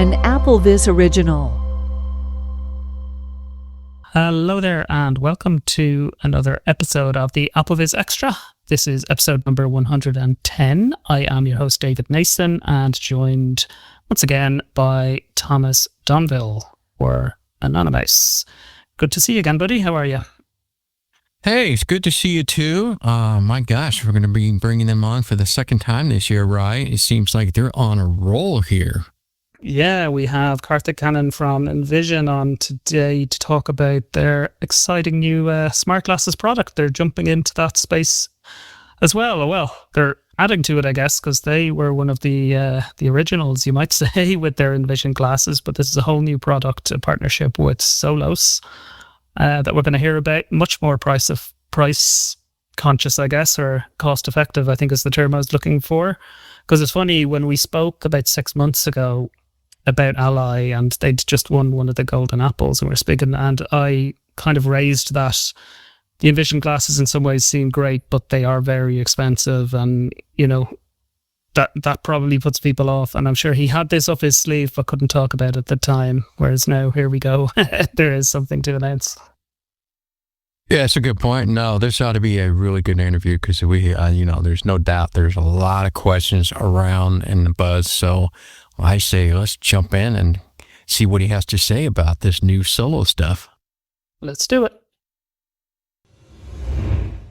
an AppleVis original. Hello there, and welcome to another episode of the AppleVis Extra. This is episode number 110. I am your host, David Nason, and joined once again by Thomas Domville, or Anonymous. Good to see you again, buddy. How are you? Hey, it's good to see you too. My gosh, we're going to be bringing them on for the second time this year, right? It seems like they're on a roll here. Yeah, we have Karthik Kannan from Envision on today to talk about their exciting new smart glasses product. They're jumping into that space as well. Well, they're adding to it, I guess, because they were one of the originals, you might say, with their Envision glasses. But this is a whole new product, a partnership with Solos that we're going to hear about. Much more price conscious, I guess, or cost effective, I think is the term I was looking for. Because it's funny, when we spoke about 6 months ago about Ally, and they'd just won one of the golden apples, and we're speaking, and I kind of raised that the Envision glasses in some ways seem great, but they are very expensive, and you know that probably puts people off. And I'm sure he had this up his sleeve but couldn't talk about it at the time, whereas now here we go. There is something to announce. Yeah, it's a good point. No, this ought to be a really good interview because we, there's no doubt there's a lot of questions around in the buzz. So I say let's jump in and see what he has to say about this new Solo stuff. Let's do it.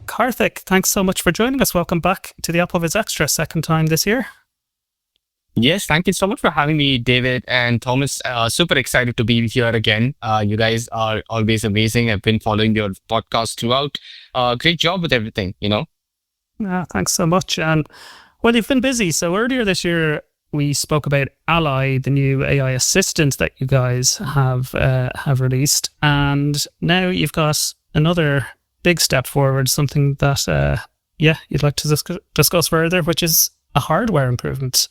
Karthik, thanks so much for joining us. Welcome back to the AppleVis Extra, second time this year. Yes, thank you so much for having me, David and Thomas. Super excited to be here again. You guys are always amazing. I've been following your podcast throughout. Great job with everything, Thanks so much. And well, you've been busy. So earlier this year, we spoke about Ally, the new AI assistant that you guys have released. And now you've got another big step forward, something that, you'd like to discuss further, which is a hardware improvement.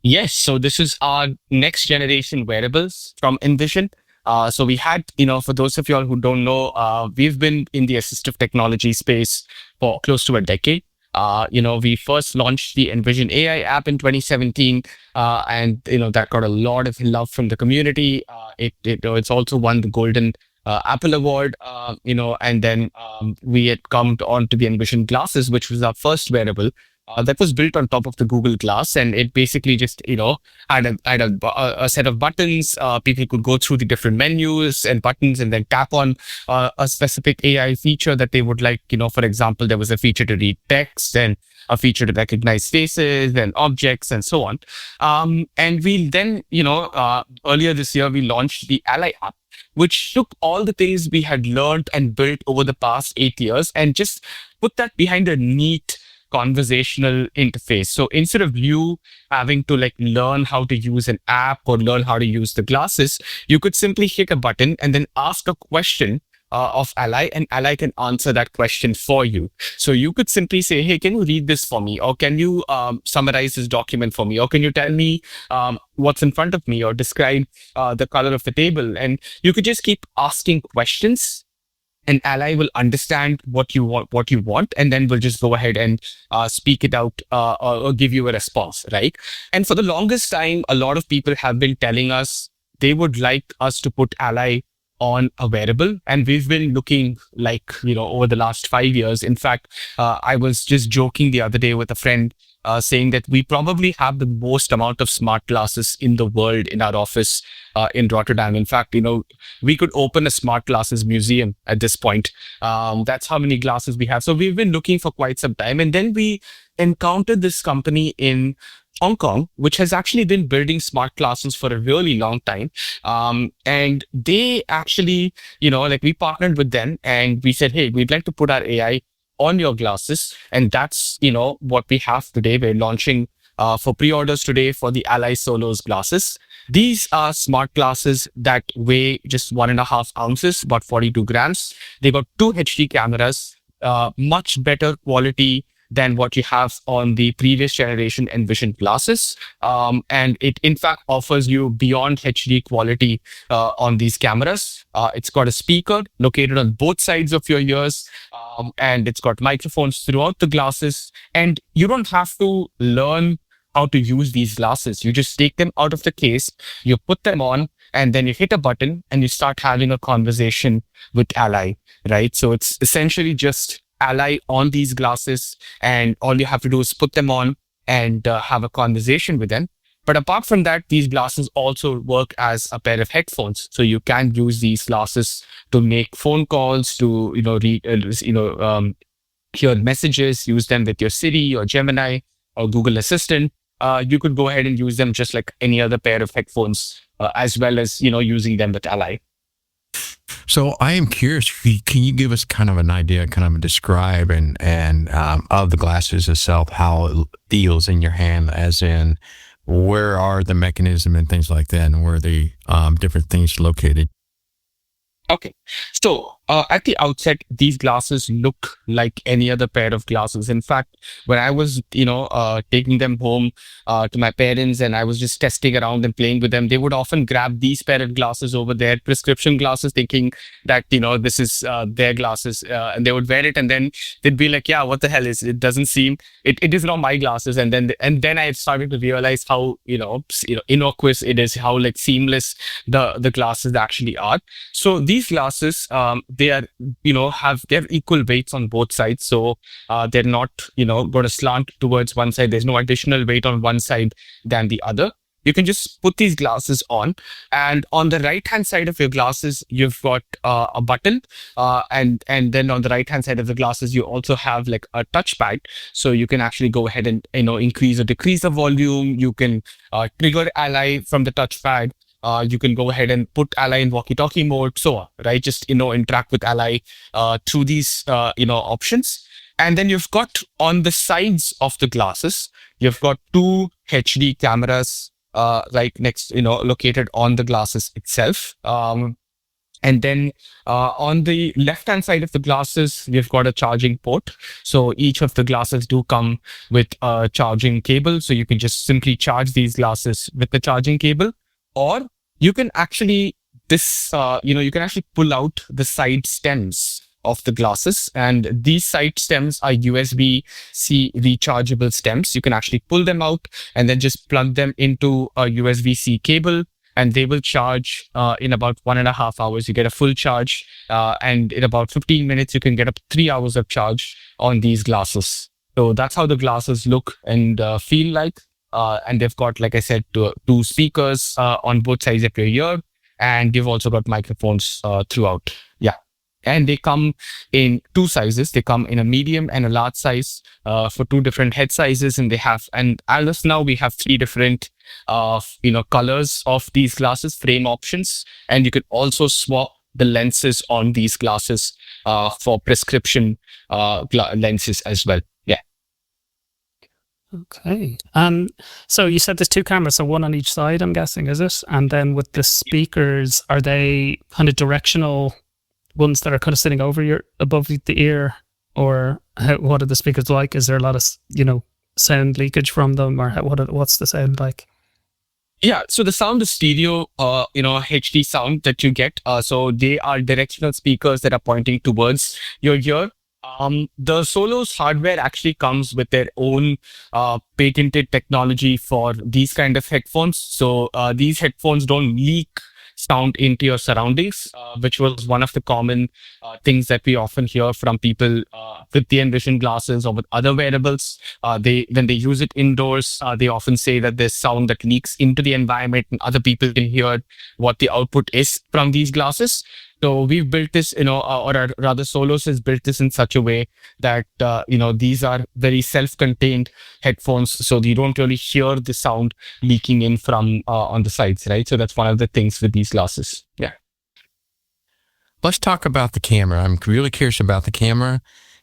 Yes, so this is our next generation wearables from Envision. So we had, for those of y'all who don't know, we've been in the assistive technology space for close to a decade. We first launched the Envision AI app in 2017, and that got a lot of love from the community. It's also won the Golden Apple Award, and then we had come on to the Envision glasses, which was our first wearable. That was built on top of the Google Glass, and it basically just, had a set of buttons. People could go through the different menus and buttons and then tap on a specific AI feature that they would like. For example, there was a feature to read text and a feature to recognize faces and objects and so on. And we then, earlier this year, we launched the Ally app, which took all the things we had learned and built over the past 8 years and just put that behind a neat conversational interface. So instead of you having to learn how to use an app or learn how to use the glasses, you could simply hit a button and then ask a question of Ally, and Ally can answer that question for you. So you could simply say, hey, can you read this for me? Or can you summarize this document for me? Or can you tell me what's in front of me, or describe the color of the table? And you could just keep asking questions, and Ally will understand what you want, and then we'll just go ahead and speak it out or give you a response, right? And for the longest time, a lot of people have been telling us they would like us to put Ally on a wearable, and we've been looking over the last 5 years. In fact, I was just joking the other day with a friend saying that we probably have the most amount of smart glasses in the world in our office in Rotterdam. In fact, we could open a smart glasses museum at this point. That's how many glasses we have. So we've been looking for quite some time. And then we encountered this company in Hong Kong, which has actually been building smart glasses for a really long time. And they actually, we partnered with them and we said, hey, we'd like to put our AI on your glasses. And that's, what we have today. We're launching for pre-orders today for the Ally Solos glasses. These are smart glasses that weigh just 1.5 ounces, about 42 grams. They got 2 HD cameras, much better quality than what you have on the previous generation Envision glasses. And it in fact offers you beyond HD quality on these cameras. It's got a speaker located on both sides of your ears, and it's got microphones throughout the glasses. And you don't have to learn how to use these glasses. You just take them out of the case, you put them on, and then you hit a button and you start having a conversation with Ally, right? So it's essentially just Ally on these glasses, and all you have to do is put them on and have a conversation with them. But apart from that, these glasses also work as a pair of headphones. So you can use these glasses to make phone calls, to hear messages, use them with your Siri or Gemini or Google Assistant. You could go ahead and use them just like any other pair of headphones, as well as using them with Ally. So I am curious, can you give us kind of an idea, kind of describe and of the glasses itself, how it feels in your hand, as in where are the mechanism and things like that, and where are the different things located? Okay. So at the outset, these glasses look like any other pair of glasses. In fact, when I was, taking them home to my parents and I was just testing around and playing with them, they would often grab these pair of glasses over their prescription glasses, thinking that, this is their glasses, and they would wear it. And then they'd be like, yeah, what the hell is it? Doesn't seem, it is not my glasses. And then I started to realize how, innocuous it is, how like seamless the glasses actually are. So these glasses, they are, they're equal weights on both sides. So they're not, going to slant towards one side. There's no additional weight on one side than the other. You can just put these glasses on, and on the right hand side of your glasses, you've got a button, and then on the right hand side of the glasses, you also have like a touchpad. So you can actually go ahead and increase or decrease the volume. You can trigger Ally from the touchpad. You can go ahead and put Ally in walkie-talkie mode, so on, right? Just, interact with Ally through these, options. And then you've got on the sides of the glasses, you've got two HD cameras, right next, located on the glasses itself. And then on the left-hand side of the glasses, we've got a charging port. So each of the glasses do come with a charging cable. So you can just simply charge these glasses with the charging cable. Or you can actually you can actually pull out the side stems of the glasses, and these side stems are USB-C rechargeable stems. You can actually pull them out and then just plug them into a USB-C cable, and they will charge in about 1.5 hours. You get a full charge, and in about 15 minutes, you can get up 3 hours of charge on these glasses. So that's how the glasses look and feel like. And they've got, like I said, two speakers on both sides of your ear, and you've also got microphones throughout. Yeah. And they come in two sizes. They come in a medium and a large size for two different head sizes. And as of now, we have 3 different, colors of these glasses, frame options. And you can also swap the lenses on these glasses for prescription lenses as well. Okay. So you said there's 2 cameras, so one on each side, I'm guessing, is it? And then with the speakers, are they kind of directional ones that are kind of sitting above the ear, or what are the speakers like? Is there a lot of, sound leakage from them, or what's the sound like? Yeah, so the sound is stereo, HD sound that you get. So they are directional speakers that are pointing towards your ear. The Solos hardware actually comes with their own patented technology for these kind of headphones. So these headphones don't leak sound into your surroundings, which was one of the common things that we often hear from people with the Envision glasses or with other wearables. When they use it indoors, they often say that there's sound that leaks into the environment and other people can hear what the output is from these glasses. So we've built this, or rather Solos has built this in such a way that, these are very self-contained headphones. So you don't really hear the sound leaking in from on the sides, right? So that's one of the things with these glasses. Yeah. Let's talk about the camera. I'm really curious about the camera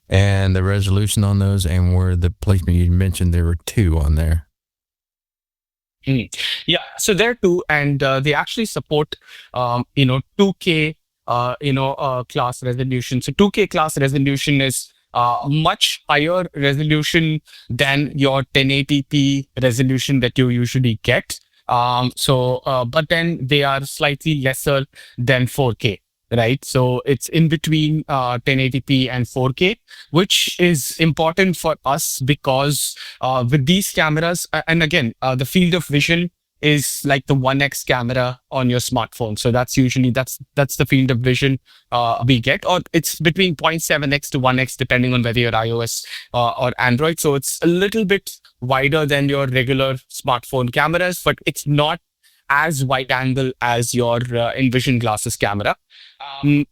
and the resolution on those, and where the placement. You mentioned there were 2 on there. Yeah, so there are 2, and they actually support, 2K, class resolution. So 2K class resolution is much higher resolution than your 1080p resolution that you usually get. But then they are slightly lesser than 4K. right? So it's in between 1080p and 4K, which is important for us because with these cameras, and again, the field of vision is like the 1x camera on your smartphone. So that's usually that's the field of vision we get, or it's between 0.7x to 1x depending on whether you're iOS or Android. So it's a little bit wider than your regular smartphone cameras, but it's not as wide angle as your Envision glasses camera.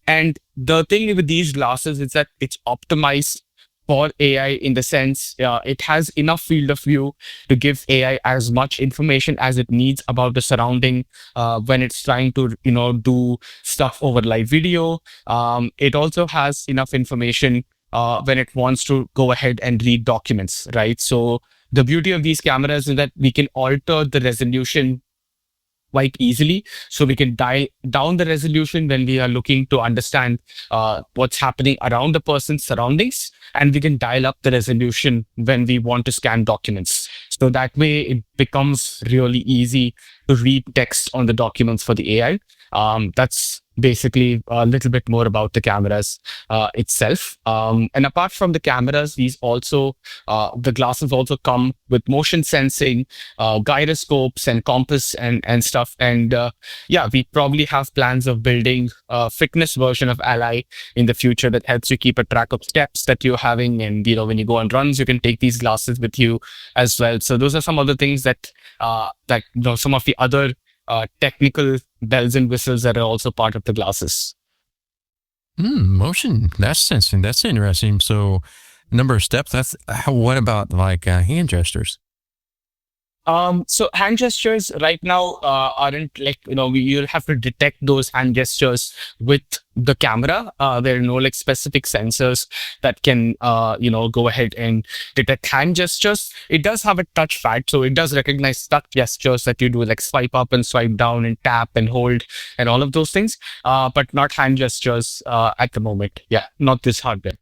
And the thing with these glasses is that it's optimized for AI in the sense it has enough field of view to give AI as much information as it needs about the surrounding when it's trying to, do stuff over live video. It also has enough information when it wants to go ahead and read documents, right? So the beauty of these cameras is that we can alter the resolution quite easily. So we can dial down the resolution when we are looking to understand what's happening around the person's surroundings. And we can dial up the resolution when we want to scan documents. So that way it becomes really easy to read text on the documents for the AI. That's basically a little bit more about the cameras itself. And apart from the cameras, the glasses also come with motion sensing, gyroscopes and compass and stuff. And we probably have plans of building a fitness version of Ally in the future that helps you keep a track of steps that you're having. And, when you go on runs, you can take these glasses with you as well. So those are some of the things that some of the other technical bells and whistles that are also part of the glasses. Motion, that's sensing. That's interesting. So number of steps, what about like hand gestures? So hand gestures right now aren't like, you'll have to detect those hand gestures with the camera. There are no like specific sensors that can, go ahead and detect hand gestures. It does have a touch pad, so it does recognize touch gestures that you do, like swipe up and swipe down and tap and hold and all of those things, but not hand gestures at the moment. Yeah, not this hardware.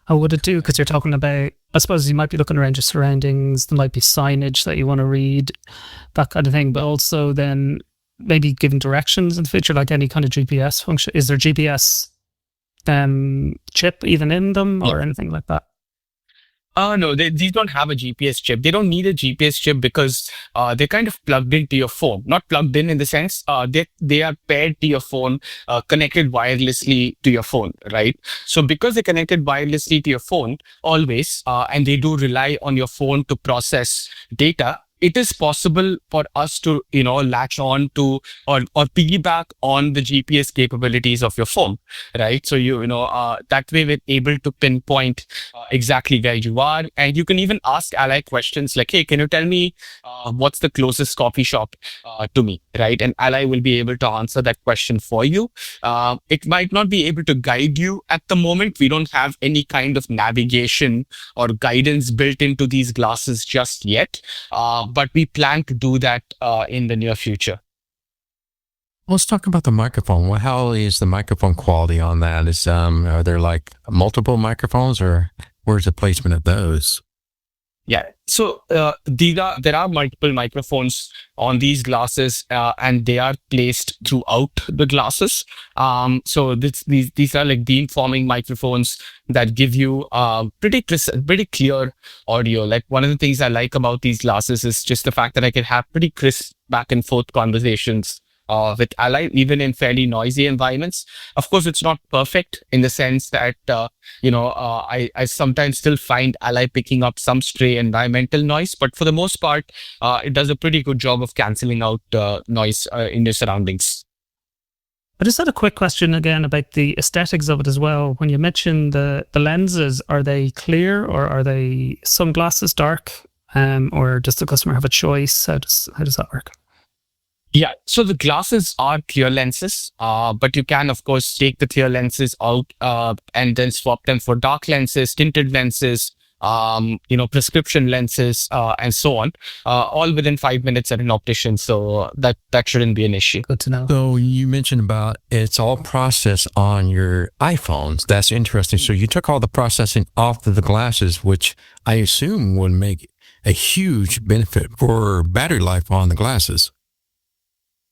How would it do? Because you're talking about, I suppose you might be looking around your surroundings. There might be signage that you want to read, that kind of thing. But also then maybe giving directions in the future, like any kind of GPS function. Is there GPS chip even in them or anything like that? No, these don't have a GPS chip. They don't need a GPS chip because they're kind of plugged into your phone. Not plugged in the sense they are paired to your phone, connected wirelessly to your phone, right? So because they're connected wirelessly to your phone always, and they do rely on your phone to process data, it is possible for us to, latch on to or piggyback on the GPS capabilities of your phone, right? So that way we're able to pinpoint exactly where you are, and you can even ask Ally questions like, "Hey, can you tell me what's the closest coffee shop to me?" Right? And Ally will be able to answer that question for you. It might not be able to guide you at the moment. We don't have any kind of navigation or guidance built into these glasses just yet. But we plan to do that in the near future. Let's talk about the microphone. How is the microphone quality on that? Are there like multiple microphones, or where's the placement of those? Yeah, so there are multiple microphones on these glasses, and they are placed throughout the glasses. So these are like beamforming microphones that give you pretty clear audio. Like one of the things I like about these glasses is just the fact that I can have pretty crisp back and forth conversations with Ally, even in fairly noisy environments. Of course, it's not perfect in the sense that, I sometimes still find Ally picking up some stray environmental noise, but for the most part, it does a pretty good job of canceling out noise in your surroundings. I just had a quick question again about the aesthetics of it as well. When you mentioned the lenses, are they clear or are they sunglasses dark? Or does the customer have a choice? How does that work? Yeah, so the glasses are clear lenses, but you can, of course, take the clear lenses out and then swap them for dark lenses, tinted lenses, prescription lenses, and so on, all within 5 minutes at an optician. So that shouldn't be an issue. Good to know. So you mentioned about it's all processed on your iPhones. That's interesting. So you took all the processing off of the glasses, which I assume would make a huge benefit for battery life on the glasses.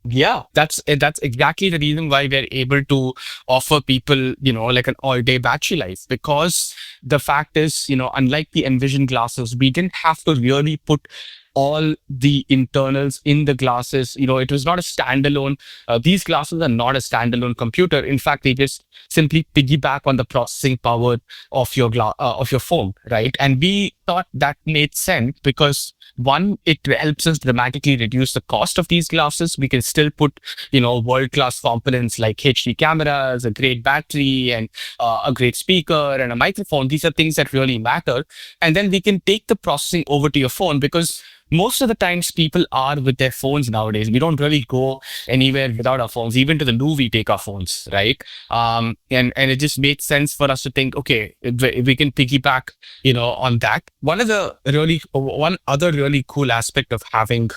Yeah, that's exactly the reason why we're able to offer people, like an all-day battery life. Because the fact is, unlike the Envision glasses, we didn't have to really put all the internals in the glasses. It was not a standalone. These glasses are not a standalone computer. In fact, they just simply piggyback on the processing power of of your phone, right? And we thought that made sense because one, it helps us dramatically reduce the cost of these glasses. We can still put, world-class components like HD cameras, a great battery, and a great speaker and a microphone. These are things that really matter. And then we can take the processing over to your phone, because most of the times people are with their phones nowadays. We don't really go anywhere without our phones. Even to the loo, we take our phones, right? And it just made sense for us to think, okay, we can piggyback, on that. One other really cool aspect of having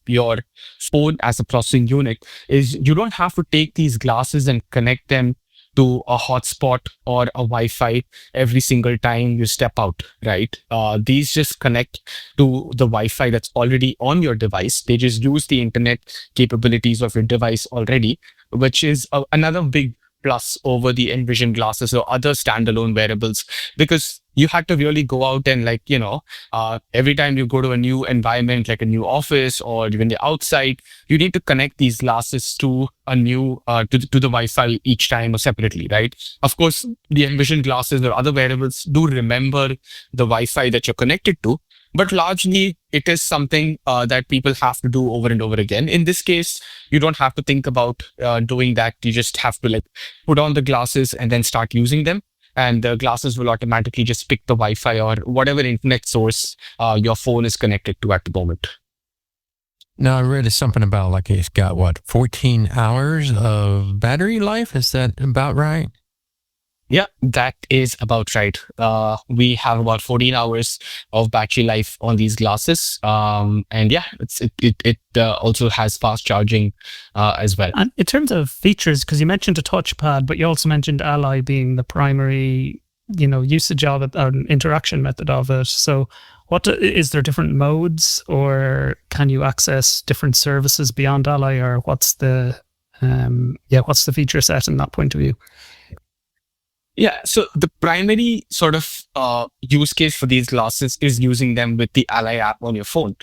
your phone as a processing unit is you don't have to take these glasses and connect them to a hotspot or a Wi-Fi every single time you step out, right? These just connect to the Wi-Fi that's already on your device. They just use the internet capabilities of your device already, which is another big plus over the Envision glasses or other standalone wearables, because you had to really go out and every time you go to a new environment, like a new office or even the outside, you need to connect these glasses to a new to the Wi-Fi each time or separately, right? Of course, the Envision glasses or other wearables do remember the Wi-Fi that you're connected to, but largely it is something that people have to do over and over again. In this case, you don't have to think about doing that. You just have to put on the glasses and then start using them. And the glasses will automatically just pick the Wi-Fi or whatever internet source your phone is connected to at the moment. Now, I read something about it's got 14 hours of battery life. Is that about right? Yeah, that is about right. We have about 14 hours of battery life on these glasses. And yeah, it also has fast charging as well. And in terms of features, because you mentioned a touchpad, but you also mentioned Ally being the primary, usage of it, interaction method of it. So is there different modes, or can you access different services beyond Ally, or what's the feature set in that point of view? Yeah, so the primary sort of use case for these glasses is using them with the Ally app on your phone.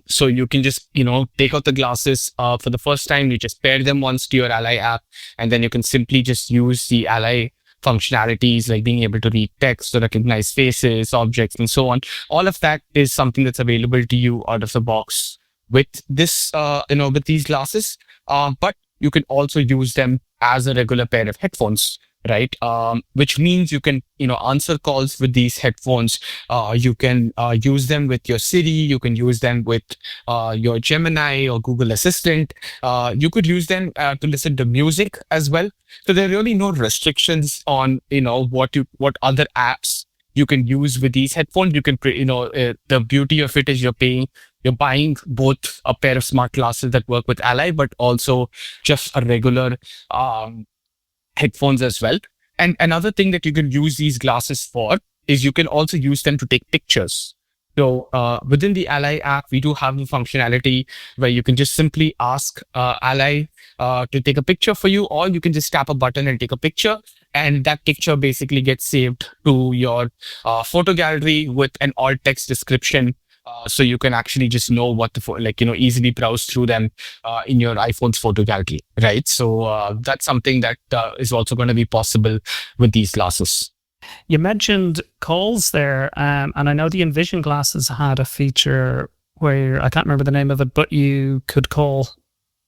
So you can just, take out the glasses for the first time, you just pair them once to your Ally app, and then you can simply just use the Ally functionalities like being able to read text, to recognize faces, objects, and so on. All of that is something that's available to you out of the box with this, with these glasses. But you can also use them as a regular pair of headphones, right? Which means you can, answer calls with these headphones. You can use them with your Siri. You can use them with your Gemini or Google Assistant. You could use them to listen to music as well. So there are really no restrictions on, what other apps you can use with these headphones. You can, the beauty of it is you're buying both a pair of smart glasses that work with Ally, but also just a regular headphones as well. And another thing that you can use these glasses for is you can also use them to take pictures. So within the Ally app, we do have the functionality where you can just simply ask Ally to take a picture for you, or you can just tap a button and take a picture. And that picture basically gets saved to your photo gallery with an alt text description. So you can actually just know what easily browse through them in your iPhone's photo gallery, right? So that's something that is also going to be possible with these glasses. You mentioned calls there, and I know the Envision glasses had a feature where, I can't remember the name of it, but you could call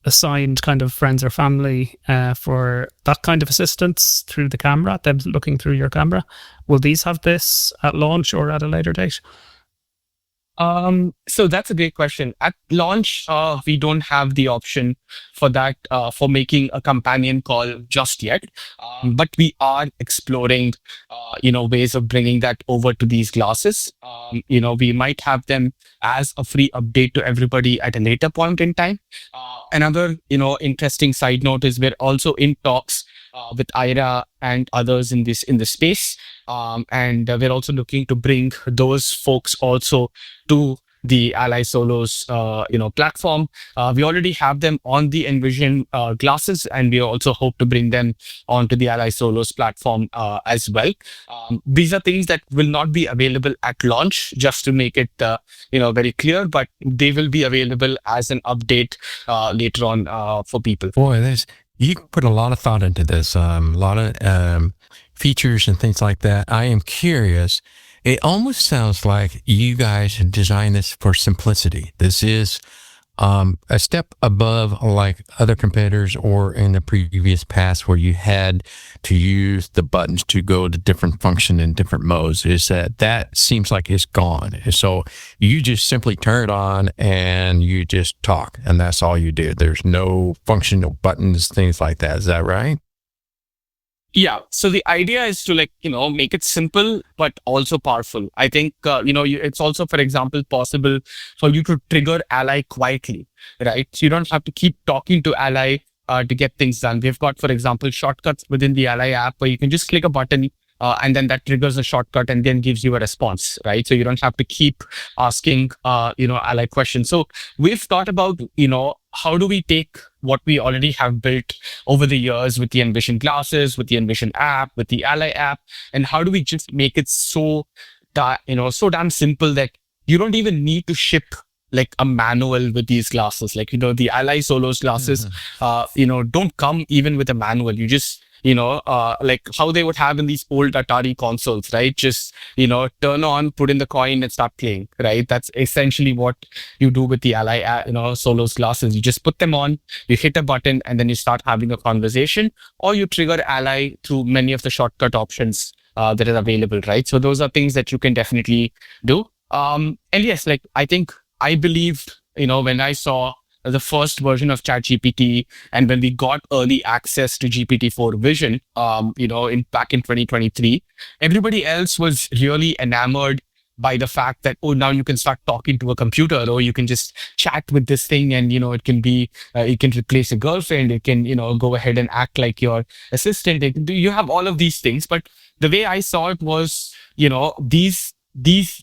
assigned kind of friends or family for that kind of assistance through the camera, them looking through your camera. Will these have this at launch or at a later date? So that's a great question. At launch, we don't have the option for that, for making a companion call just yet. But we are exploring, ways of bringing that over to these glasses. We might have them as a free update to everybody at a later point in time. Another, interesting side note is we're also in talks with Ira and others in this space. And we're also looking to bring those folks also to the Ally Solos, platform. We already have them on the Envision glasses, and we also hope to bring them onto the Ally Solos platform as well. These are things that will not be available at launch, just to make it very clear, but they will be available as an update later on for people. Boy, you put a lot of thought into this, a lot of features and things like that. I am curious. It almost sounds like you guys designed this for simplicity. This is a step above like other competitors or in the previous past where you had to use the buttons to go to different function in different modes. Is that seems like it's gone. So you just simply turn it on and you just talk, and that's all you do. There's no functional buttons, things like that. Is that right? Yeah. So the idea is to make it simple, but also powerful. I think, it's also, for example, possible for you to trigger Ally quietly, right? So you don't have to keep talking to Ally to get things done. We've got, for example, shortcuts within the Ally app where you can just click a button and then that triggers a shortcut and then gives you a response, right? So you don't have to keep asking, Ally questions. So we've thought about, how do we take what we already have built over the years with the Envision glasses, with the Envision app, with the Ally app, and how do we just make it so damn simple that you don't even need to ship like a manual with these glasses. The Ally Solos glasses, don't come even with a manual. You just, like how they would have in these old Atari consoles, right? Just, turn on, put in the coin and start playing, right? That's essentially what you do with the Ally, Solos glasses. You just put them on, you hit a button, and then you start having a conversation, or you trigger Ally through many of the shortcut options that are available, right? So those are things that you can definitely do. And yes, I believed, when I saw the first version of ChatGPT and when we got early access to GPT-4 Vision, back in 2023, everybody else was really enamored by the fact that, now you can start talking to a computer, or you can just chat with this thing and, it can be, it can replace a girlfriend. It can, go ahead and act like your assistant. You have all of these things. But the way I saw it was, these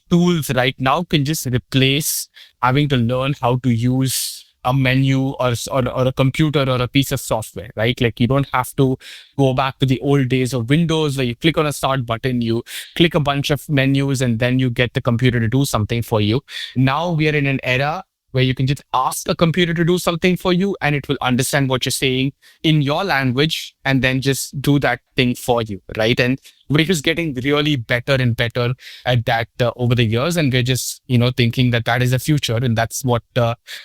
tools right now can just replace having to learn how to use a menu or a computer or a piece of software, right? Like you don't have to go back to the old days of Windows where you click on a start button, you click a bunch of menus, and then you get the computer to do something for you. Now we are in an era where you can just ask a computer to do something for you and it will understand what you're saying in your language and then just do that thing for you, right? And we're just getting really better and better at that over the years. And we're just, thinking that is the future. And that's what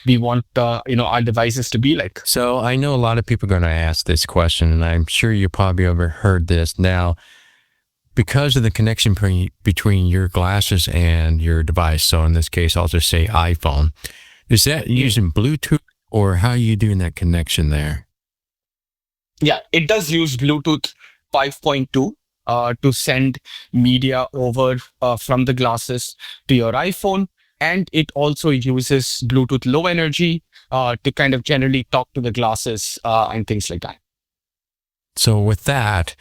we want, our devices to be like. So I know a lot of people are going to ask this question, and I'm sure you probably overheard this now. Because of the connection between your glasses and your device, so in this case, I'll just say iPhone, is that using Bluetooth, or how are you doing that connection there? Yeah, it does use Bluetooth 5.2 to send media over from the glasses to your iPhone. And it also uses Bluetooth low energy to kind of generally talk to the glasses and things like that. So with that,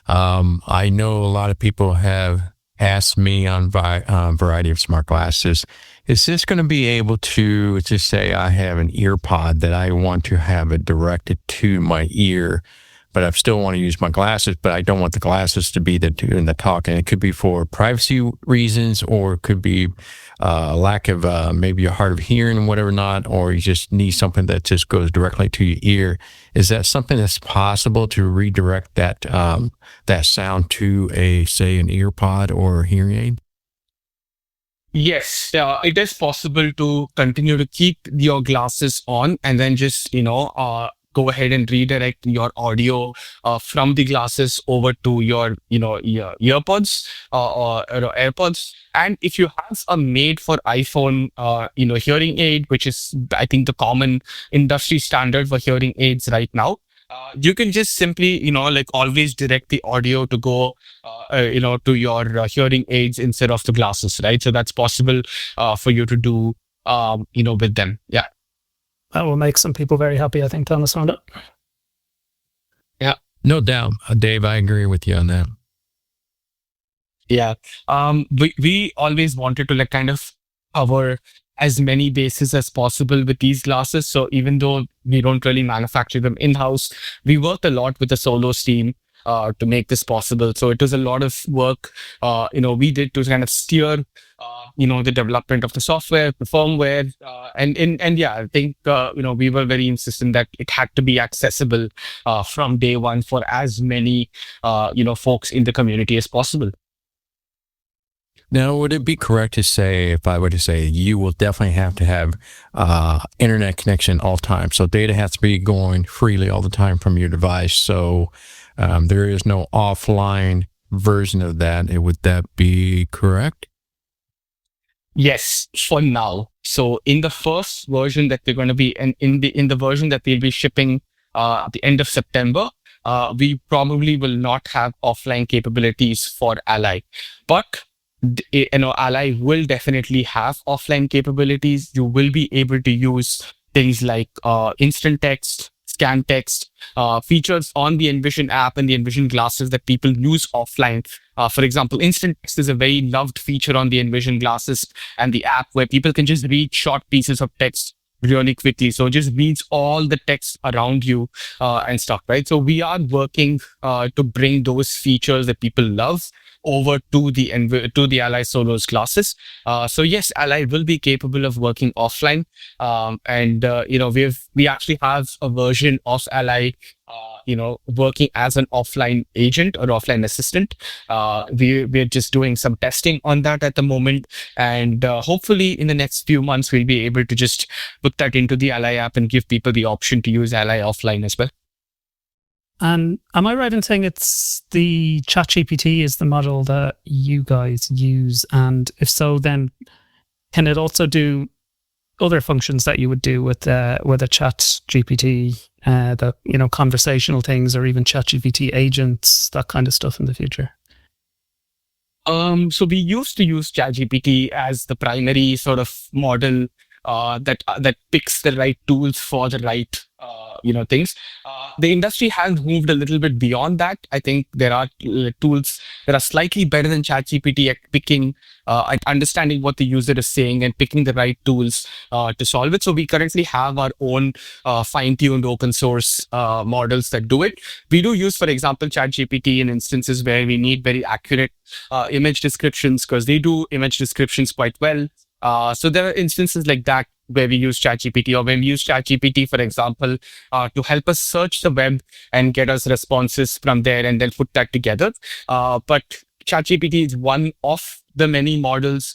I know a lot of people have asked me on variety of smart glasses, is this going to be able to just say I have an ear pod that I want to have it directed to my ear, but I still want to use my glasses, but I don't want the glasses to be doing the talking. It could be for privacy reasons, or it could be lack of maybe a hard of hearing and whatever not, or you just need something that just goes directly to your ear. Is that something that's possible to redirect that that sound to an ear pod or a hearing aid? Yes, it is possible to continue to keep your glasses on and then just, go ahead and redirect your audio from the glasses over to your, your earpods or AirPods. And if you have a made for iPhone, hearing aid, which is, I think, the common industry standard for hearing aids right now, you can just simply, always direct the audio to go, to your hearing aids instead of the glasses, right? So that's possible for you to do, with them. Yeah. That will make some people very happy, I think, to understand it. Yeah. No doubt. Dave, I agree with you on that. Yeah. We always wanted to kind of cover as many bases as possible with these glasses. So even though we don't really manufacture them in-house, we worked a lot with the Solos team to make this possible. So it was a lot of work, we did to kind of steer, the development of the software, the firmware, and yeah, I think, we were very insistent that it had to be accessible from day one for as many, folks in the community as possible. Now, would it be correct to say, if I were to say, you will definitely have to have internet connection all the time? So data has to be going freely all the time from your device. So there is no offline version of that. Would that be correct? Yes, for now. So in the first version that we're going to be, and in the version that we'll be shipping at the end of September, we probably will not have offline capabilities for Ally, but Ally will definitely have offline capabilities. You will be able to use things like instant text, scan text, features on the Envision app and the Envision glasses that people use offline. For example, instant text is a very loved feature on the Envision glasses and the app, where people can just read short pieces of text really quickly. So it just reads all the text around you and stuff, right? So we are working to bring those features that people love over to the Ally Solos glasses. So yes, Ally will be capable of working offline, and we actually have a version of Ally, working as an offline agent or offline assistant. We're just doing some testing on that at the moment, and hopefully in the next few months we'll be able to just put that into the Ally app and give people the option to use Ally offline as well. And am I right in saying it's the ChatGPT is the model that you guys use? And if so, then can it also do other functions that you would do with a ChatGPT, the conversational things, or even ChatGPT agents, that kind of stuff in the future? So we used to use ChatGPT as the primary sort of model that picks the right tools for the right things. The industry has moved a little bit beyond that. I think there are tools that are slightly better than ChatGPT at picking, at understanding what the user is saying and picking the right tools to solve it. So we currently have our own fine-tuned open source models that do it. We do use, for example, ChatGPT in instances where we need very accurate image descriptions, because they do image descriptions quite well. So there are instances like that where we use ChatGPT, or when we use ChatGPT, for example, to help us search the web and get us responses from there and then put that together. But ChatGPT is one of the many models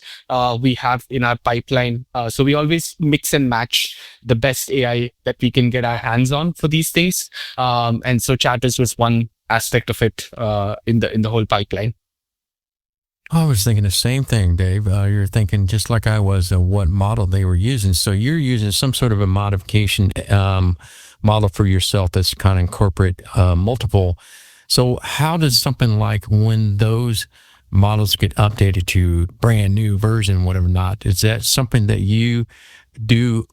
we have in our pipeline. So we always mix and match the best AI that we can get our hands on for these things. And so Chat is just one aspect of it in the whole pipeline. I was thinking the same thing, Dave. You're thinking just like I was, what model they were using. So you're using some sort of a modification model for yourself that's kind of incorporate multiple. So how does something like when those models get updated to brand new version, whatever not, is that something that you do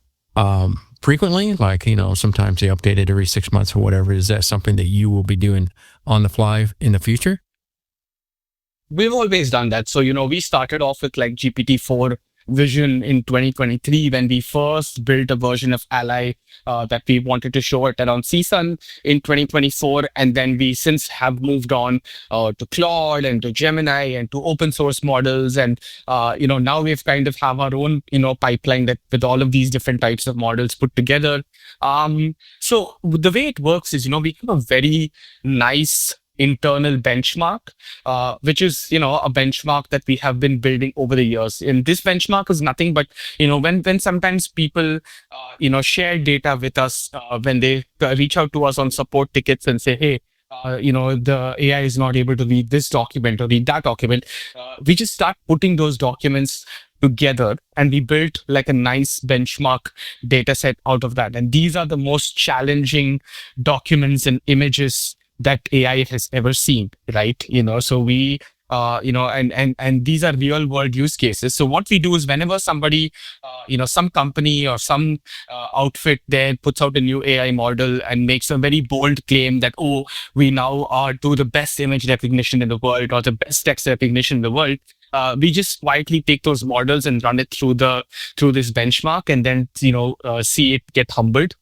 frequently? Like, sometimes they update it every 6 months or whatever. Is that something that you will be doing on the fly in the future? We've always done that. So, we started off with like GPT-4 vision in 2023 when we first built a version of Ally that we wanted to show at around CSUN in 2024. And then we since have moved on to Claude and to Gemini and to open source models. And, now we've kind of have our own, pipeline that with all of these different types of models put together. So the way it works is, we have a very nice internal benchmark, which is, a benchmark that we have been building over the years. And this benchmark is nothing but, when sometimes people, share data with us, when they reach out to us on support tickets and say, hey, the AI is not able to read this document or read that document. We just start putting those documents together and we built like a nice benchmark data set out of that. And these are the most challenging documents and images that AI has ever seen, right? So we, and these are real world use cases. So what we do is whenever somebody, some company or some outfit there puts out a new AI model and makes a very bold claim that, we now do the best image recognition in the world or the best text recognition in the world, we just quietly take those models and run it through this benchmark, and then see it get humbled.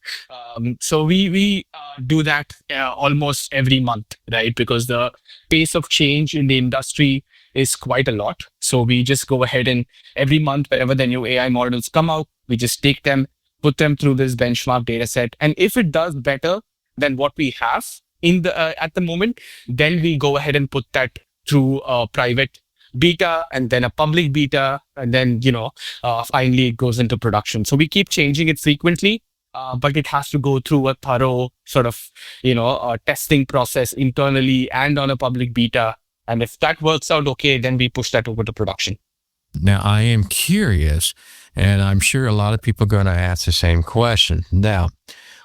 So we do that almost every month, right? Because the pace of change in the industry is quite a lot. So we just go ahead and every month, wherever the new AI models come out, we just take them, put them through this benchmark data set. And if it does better than what we have in the at the moment, then we go ahead and put that through a private beta and then a public beta. And then, finally it goes into production. So we keep changing it frequently, but it has to go through a thorough sort of, testing process internally and on a public beta. And if that works out okay, then we push that over to production. Now, I am curious, and I'm sure a lot of people are going to ask the same question. Now,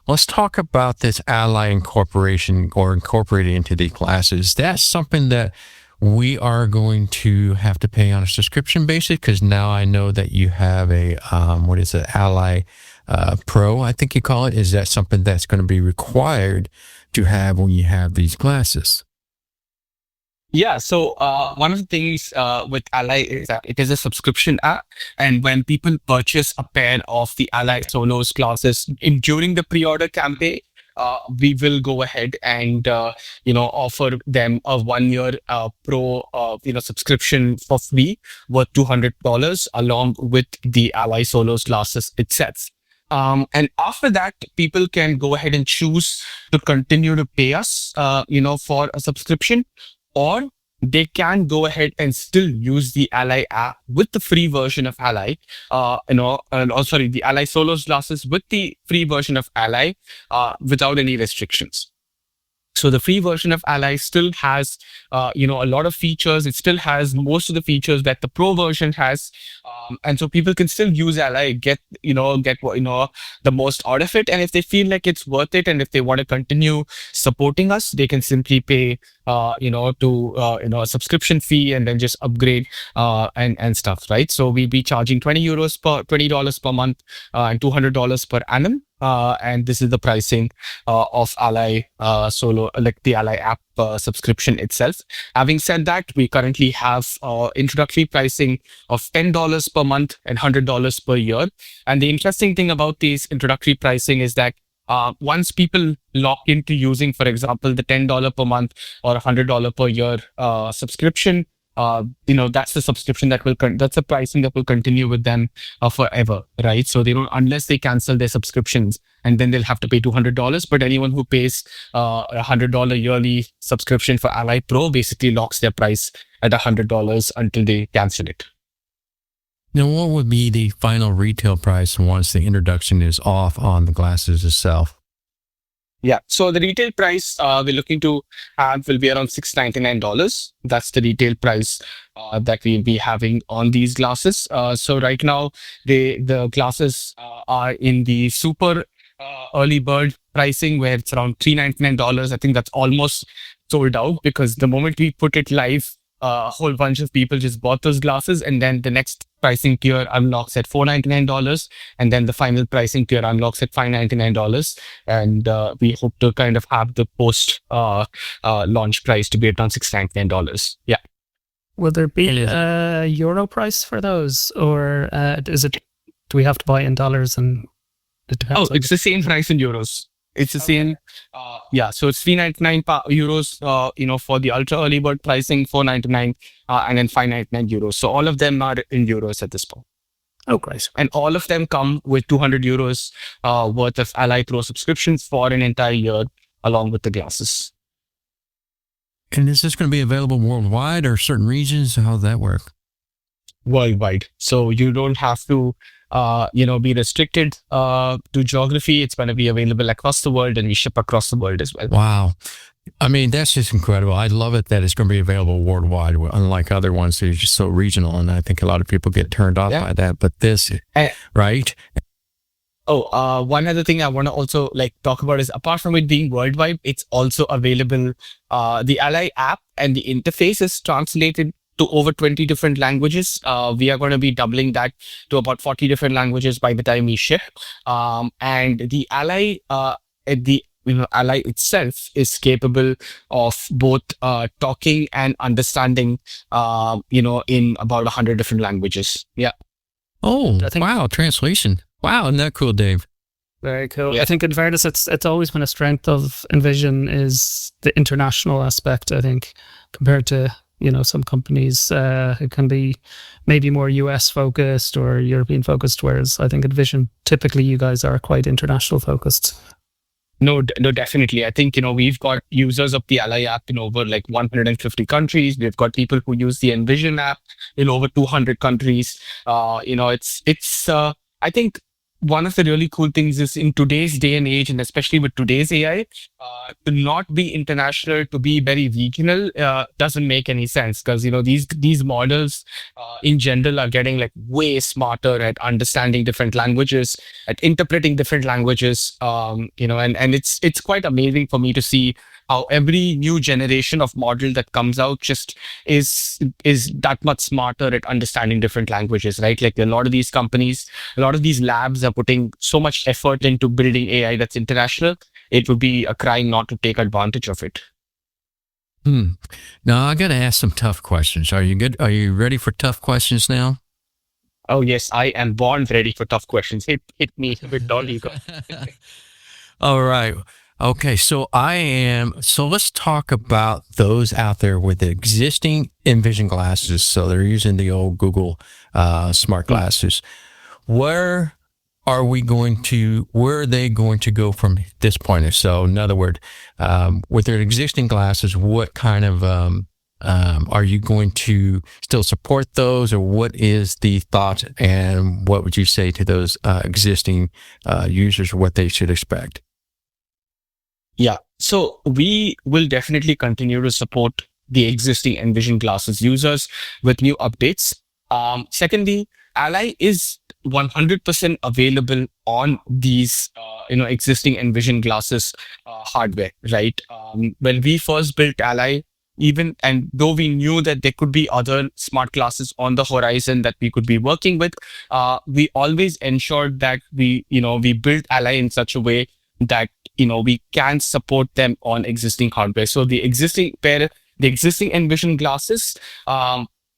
let's talk about this Ally incorporation or incorporated into the classes. That's something that we are going to have to pay on a subscription basis, because now I know that you have a, Ally Pro, I think you call it. Is that something that's going to be required to have when you have these classes? Yeah, so one of the things with Ally is that it is a subscription app, and when people purchase a pair of the Ally Solos classes during the pre-order campaign, we will go ahead and offer them a 1-year pro subscription for free worth $200 along with the Ally Solos classes itself. And after that, people can go ahead and choose to continue to pay us, for a subscription, or they can go ahead and still use the Ally app with the free version of Ally, the Ally Solos classes with the free version of Ally, without any restrictions. So the free version of Ally still has, a lot of features. It still has most of the features that the pro version has. And so people can still use Ally, get the most out of it. And if they feel like it's worth it, and if they want to continue supporting us, they can simply pay, a subscription fee and then just upgrade, and stuff, right? So we'll be charging $20 per month, and $200 per annum. And this is the pricing of Ally Solo, like the Ally app subscription itself. Having said that, we currently have introductory pricing of $10 per month and $100 per year. And the interesting thing about these introductory pricing is that once people lock into using, for example, the $10 per month or $100 per year subscription, that's the subscription that's the pricing that will continue with them forever, right? So they don't, unless they cancel their subscriptions, and then they'll have to pay $200. But anyone who pays a $100 yearly subscription for Ally Pro basically locks their price at $100 until they cancel it. Now, what would be the final retail price once the introduction is off on the glasses itself? Yeah, so the retail price we're looking to have will be around $699. That's the retail price that we'll be having on these glasses. So right now, the glasses are in the super early bird pricing, where it's around $399. I think that's almost sold out, because the moment we put it live, a whole bunch of people just bought those glasses, and then the next pricing tier unlocks at $499, and then the final pricing tier unlocks at $599. And we hope to kind of have the post launch price to be around $699. Yeah. Will there be a euro price for those, or do we have to buy in dollars? And it's the same price in euros. It's the same. So it's €399, for the ultra early bird pricing, $499, and then €599. So all of them are in euros at this point. Oh, great. And all of them come with €200 worth of Ally Pro subscriptions for an entire year, along with the glasses. And is this going to be available worldwide or certain regions? How does that work? Worldwide. So you don't have to be restricted to geography. It's going to be available across the world, and we ship across the world as well. Wow. I mean, that's just incredible. I love it that it's going to be available worldwide, unlike other ones that are just so regional. And I think a lot of people get turned off by that. But this, right? One other thing I want to also talk about is, apart from it being worldwide, it's also available. The Ally app and the interface is translated to over 20 different languages. We are going to be doubling that to about 40 different languages by the time we ship. And the Ally, the Ally itself is capable of both talking and understanding, in about 100 different languages. Yeah. Oh, I think- wow. Translation. Wow. Isn't that cool, Dave? Very cool. Yeah. I think in fairness, it's always been a strength of Envision is the international aspect. I think compared to some companies, it can be maybe more US focused or European focused, whereas I think Envision typically you guys are quite international focused. No, definitely. I think, we've got users of the Ally app in over like 150 countries. We've got people who use the Envision app in over 200 countries. I think one of the really cool things is in today's day and age, and especially with today's AI, to not be international, to be very regional, doesn't make any sense because, these models in general are getting like way smarter at understanding different languages, at interpreting different languages, and it's quite amazing for me to see how every new generation of model that comes out just is that much smarter at understanding different languages, right? Like a lot of these companies, a lot of these labs are putting so much effort into building AI that's international. It would be a crime not to take advantage of it. Now, I got to ask some tough questions. Are you good? Are you ready for tough questions now? Oh, yes, I am born ready for tough questions. Hit me with all you got. All right. Okay, so let's talk about those out there with the existing Envision glasses. So they're using the old Google smart glasses. Where are they going to go from this point? So in other words, with their existing glasses, what kind of, are you going to still support those, or what is the thought, and what would you say to those existing users, what they should expect? Yeah, so we will definitely continue to support the existing Envision glasses users with new updates. Secondly, Ally is 100% available on these, existing Envision glasses hardware, right? When we first built Ally, and though we knew that there could be other smart glasses on the horizon that we could be working with, we always ensured that we built Ally in such a way that we can support them on existing hardware. So the existing Envision glasses,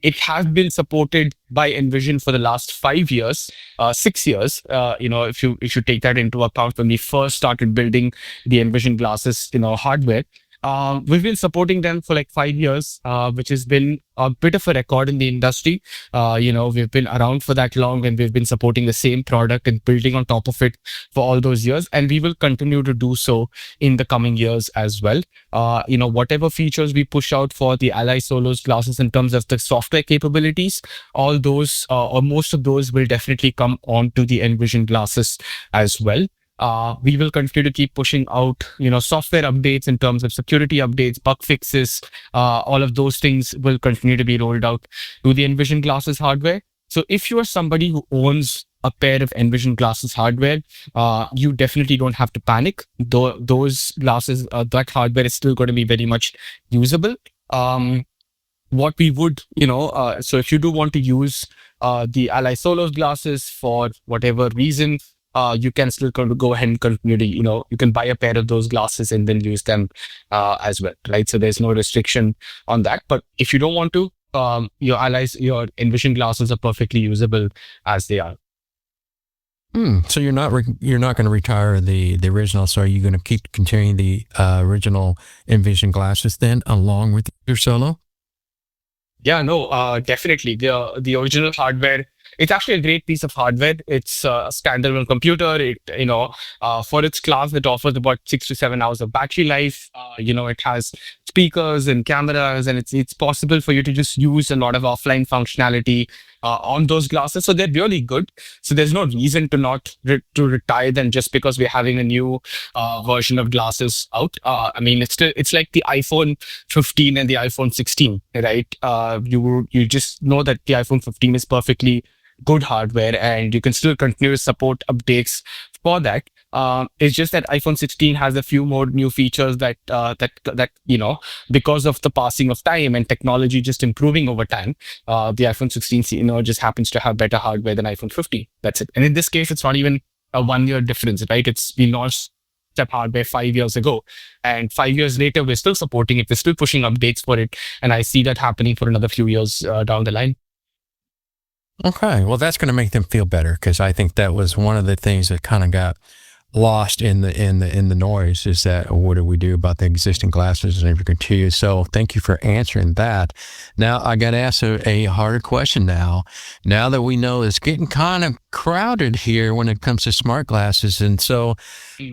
it has been supported by Envision for the last 5 years, 6 years. If you take that into account, when we first started building the Envision glasses, hardware. We've been supporting them for like 5 years, which has been a bit of a record in the industry. We've been around for that long, and we've been supporting the same product and building on top of it for all those years. And we will continue to do so in the coming years as well. Whatever features we push out for the Ally Solos glasses in terms of the software capabilities, all those or most of those will definitely come onto the Envision glasses as well. We will continue to keep pushing out, software updates in terms of security updates, bug fixes. All of those things will continue to be rolled out to the Envision glasses hardware. So if you are somebody who owns a pair of Envision glasses hardware, you definitely don't have to panic. Those glasses, that hardware is still going to be very much usable. What we would, so if you do want to use the Ally Solos glasses for whatever reason, you can still go ahead and continue to, you can buy a pair of those glasses and then use them as well, right? So there's no restriction on that. But if you don't want to, your Envision glasses are perfectly usable as they are. So you're not going to retire the original. So are you going to keep continuing the original Envision glasses then, along with your Solo? Yeah, no, definitely. The original hardware, it's actually a great piece of hardware. It's a standalone computer. For its class, it offers about 6 to 7 hours of battery life. It has speakers and cameras, and it's possible for you to just use a lot of offline functionality on those glasses. So they're really good. So there's no reason to not to retire them just because we're having a new version of glasses out. It's like the iPhone 15 and the iPhone 16, right? You just know that the iPhone 15 is perfectly good hardware, and you can still continue to support updates for that. It's just that iPhone 16 has a few more new features that because of the passing of time and technology just improving over time, the iPhone 16 just happens to have better hardware than iPhone 15. That's it. And in this case, it's not even a 1 year difference, right? We launched step hardware 5 years ago. And 5 years later, we're still supporting it. We're still pushing updates for it. And I see that happening for another few years down the line. Okay, well, that's going to make them feel better, because I think that was one of the things that kind of got lost in the noise, is that what do we do about the existing glasses and if we continue. So thank you for answering that. Now I got to ask a harder question now that we know it's getting kind of crowded here when it comes to smart glasses. And so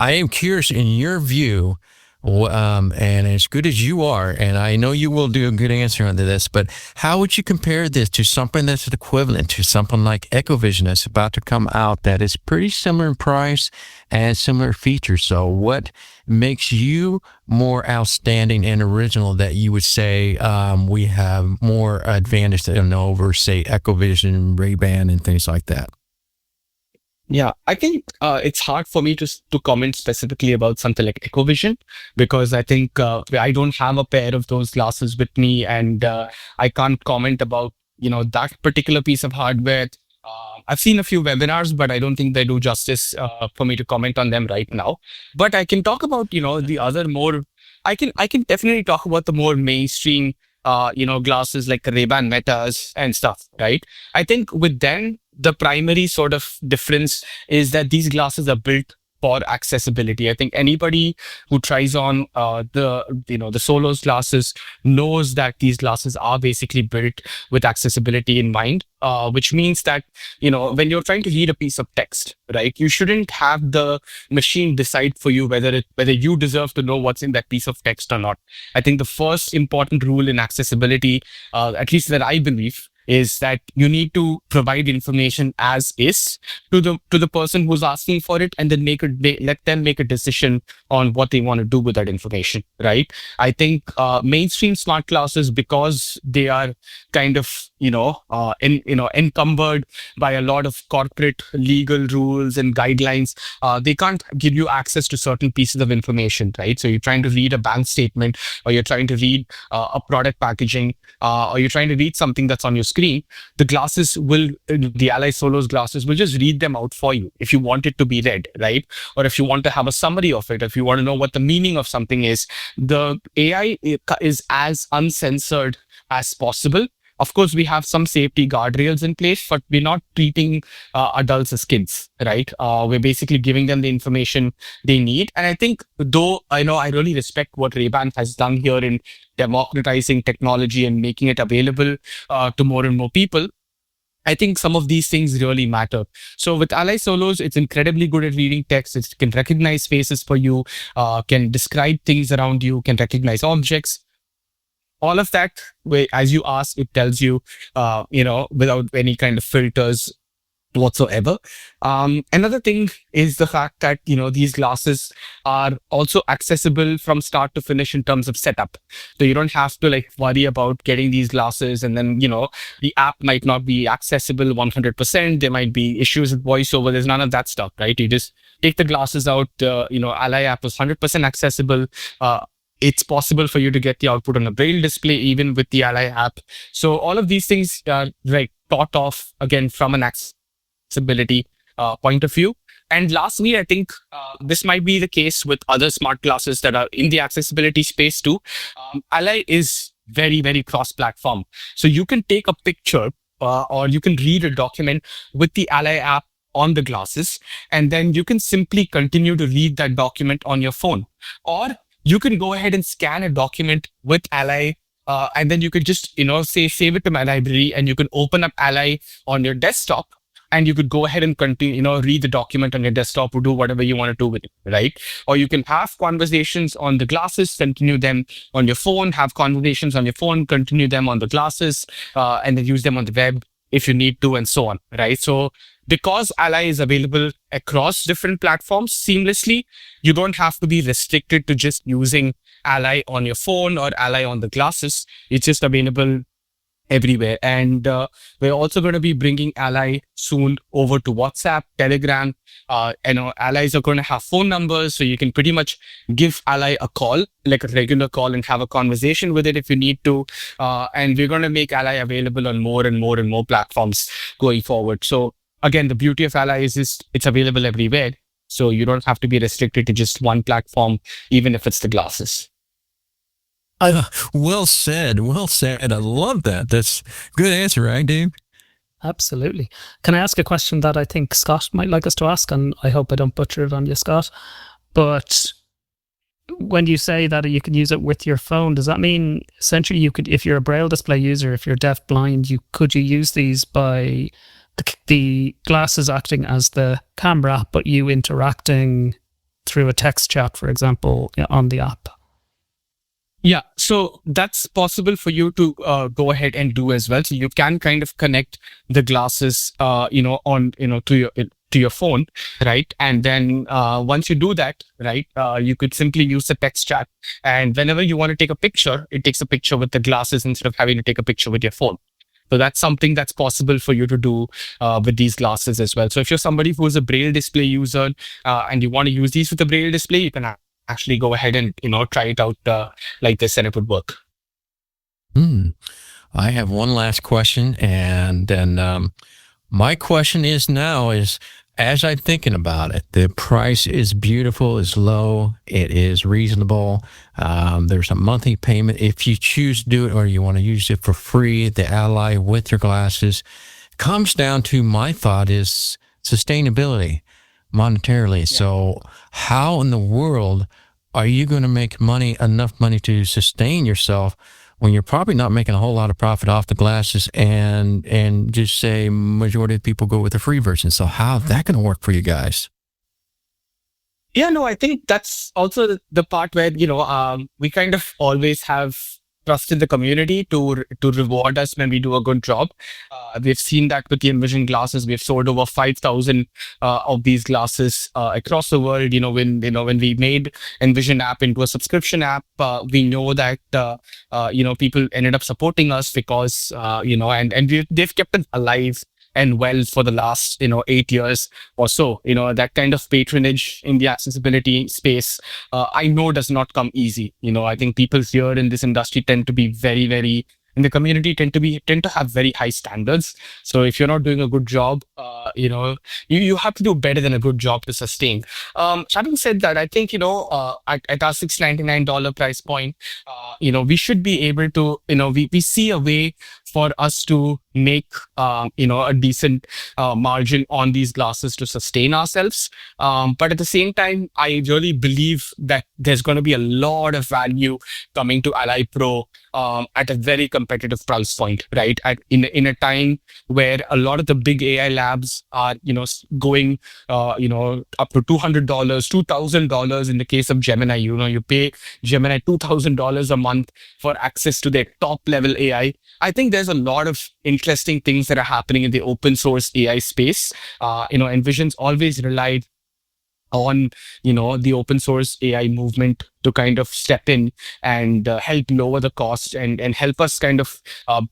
I am curious, in your view, and as good as you are, and I know you will do a good answer on this, but how would you compare this to something that's equivalent to something like AppleVis that's about to come out that is pretty similar in price and similar features? So what makes you more outstanding and original that you would say we have more advantage than over, say, AppleVis, Ray-Ban, and things like that? Yeah, I think it's hard for me to comment specifically about something like AppleVis, because I think I don't have a pair of those glasses with me, and I can't comment about that particular piece of hardware. I've seen a few webinars, but I don't think they do justice for me to comment on them right now. But I can talk about the other more. I can definitely talk about the more mainstream glasses like Ray-Ban Metas and stuff, right? I think with them, the primary sort of difference is that these glasses are built for accessibility. I think anybody who tries on the Solos glasses knows that these glasses are basically built with accessibility in mind, which means that when you're trying to read a piece of text, right, you shouldn't have the machine decide for you whether you deserve to know what's in that piece of text or not. I think the first important rule in accessibility, at least that I believe, is that you need to provide information as is to the person who's asking for it, and then let them make a decision on what they want to do with that information, right? I think mainstream smart glasses, because they are kind of encumbered by a lot of corporate legal rules and guidelines, they can't give you access to certain pieces of information, right? So you're trying to read a bank statement, or you're trying to read a product packaging, or you're trying to read something that's on your screen. The glasses the Ally Solos glasses will just read them out for you if you want it to be read, right? Or if you want to have a summary of it, if you want to know what the meaning of something is, the AI is as uncensored as possible. Of course, we have some safety guardrails in place, but we're not treating adults as kids, right? We're basically giving them the information they need. And I think, though I really respect what Ray-Ban has done here in democratizing technology and making it available to more and more people, I think some of these things really matter. So with Ally Solos, it's incredibly good at reading text. It can recognize faces for you, can describe things around you, can recognize objects. All of that, as you ask, it tells you, without any kind of filters whatsoever. Another thing is the fact that, these glasses are also accessible from start to finish in terms of setup. So you don't have to worry about getting these glasses and then, the app might not be accessible 100%. There might be issues with voiceover. There's none of that stuff, right? You just take the glasses out. Ally app is 100% accessible. It's possible for you to get the output on a braille display, even with the Ally app. So all of these things are thought of, again, from an accessibility point of view. And lastly, I think this might be the case with other smart glasses that are in the accessibility space too. Ally is very, very cross-platform. So you can take a picture or you can read a document with the Ally app on the glasses, and then you can simply continue to read that document on your phone. Or you can go ahead and scan a document with Ally, and then you could just, save it to my library, and you can open up Ally on your desktop, and you could go ahead and continue, read the document on your desktop or do whatever you want to do with it, right? Or you can have conversations on the glasses, continue them on your phone, have conversations on your phone, continue them on the glasses, and then use them on the web if you need to, and so on, right? So because Ally is available across different platforms seamlessly, you don't have to be restricted to just using Ally on your phone or Ally on the glasses. It's just available everywhere. And we're also going to be bringing Ally soon over to WhatsApp, Telegram. Allies are going to have phone numbers, so you can pretty much give Ally a call, like a regular call, and have a conversation with it if you need to. And we're going to make Ally available on more and more and more platforms going forward. So again, the beauty of Ally is it's available everywhere. So you don't have to be restricted to just one platform, even if it's the glasses. Well said. Well said. I love that. That's good answer, right, Dave? Absolutely. Can I ask a question that I think Scott might like us to ask? And I hope I don't butcher it on you, Scott. But when you say that you can use it with your phone, does that mean essentially you could, if you're a Braille display user, if you're deaf blind, could you use these by the glasses acting as the camera, but you interacting through a text chat, for example, on the app? Yeah, so that's possible for you to go ahead and do as well. So you can kind of connect the glasses, to your phone, right? And then once you do that, right, you could simply use the text chat. And whenever you want to take a picture, it takes a picture with the glasses instead of having to take a picture with your phone. So that's something that's possible for you to do with these glasses as well. So if you're somebody who is a Braille display user and you want to use these with a Braille display, you can actually go ahead and try it out like this, and it would work. I have one last question, and then my question is as I'm thinking about it, the price is beautiful, is low, it is reasonable. There's a monthly payment if you choose to do it, or you want to use it for free. The ally with your glasses comes down to, my thought is sustainability monetarily. Yeah. So how in the world are you going to make enough money to sustain yourself when you're probably not making a whole lot of profit off the glasses, and just say majority of people go with the free version? So how's that going to work for you guys? Yeah, no, I think that's also the part where, we kind of always have trust in the community to reward us when we do a good job. We've seen that with the Envision glasses. We've sold over 5,000 of these glasses across the world. When we made Envision app into a subscription app, we know that people ended up supporting us because they've kept us alive and well for the last 8 years or so. That kind of patronage in the accessibility space, I know does not come easy. I think people here in this industry tend to be very, very, in the community tend to have very high standards. So if you're not doing a good job, you have to do better than a good job to sustain. Having said that, I think, at our $699 price point, we should be able to, we see a way for us to make, a decent margin on these glasses to sustain ourselves. But at the same time, I really believe that there's going to be a lot of value coming to Ally Pro at a very competitive price point, right? In a time where a lot of the big AI labs are, going, up to $200, $2,000 in the case of Gemini. You pay Gemini $2,000 a month for access to their top level AI. I think there's a lot of interesting things that are happening in the open source AI space. Envision's always relied on, the open source AI movement to kind of step in and help lower the cost and help us kind of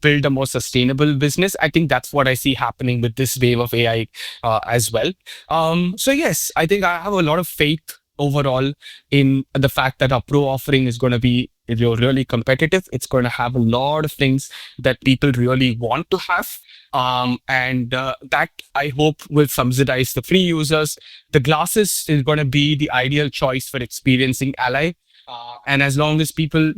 build a more sustainable business. I think that's what I see happening with this wave of AI as well. So yes, I think I have a lot of faith overall in the fact that our Pro offering is going to be really competitive. It's going to have a lot of things that people really want to have. And that I hope will subsidize the free users. The glasses is going to be the ideal choice for experiencing Ally. And as long as people,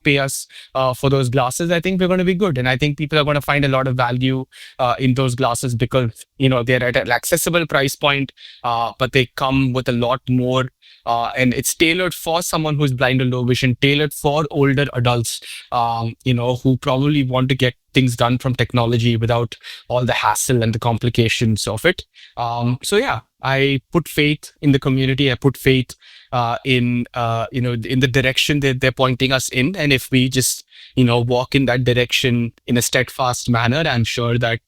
pay us for those glasses, I think we're going to be good. And I think people are going to find a lot of value in those glasses because, they're at an accessible price point, but they come with a lot more. And it's tailored for someone who's blind or low vision, tailored for older adults, who probably want to get things done from technology without all the hassle and the complications of it. So yeah, I put faith in the community. I put faith in the direction that they're pointing us in. And if we just, walk in that direction in a steadfast manner, I'm sure that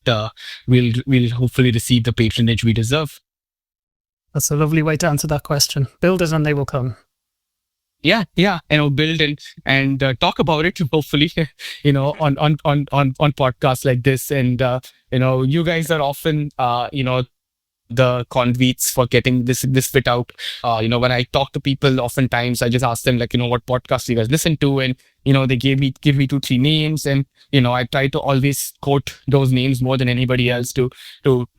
we'll hopefully receive the patronage we deserve. That's a lovely way to answer that question. Build it and they will come. Yeah. Build and talk about it, hopefully, on podcasts like this. And, you guys are often, the conveits for getting this fit out. When I talk to people, oftentimes I just ask them like, what podcast you guys listen to, and they give me 2-3 names, and I try to always quote those names more than anybody else to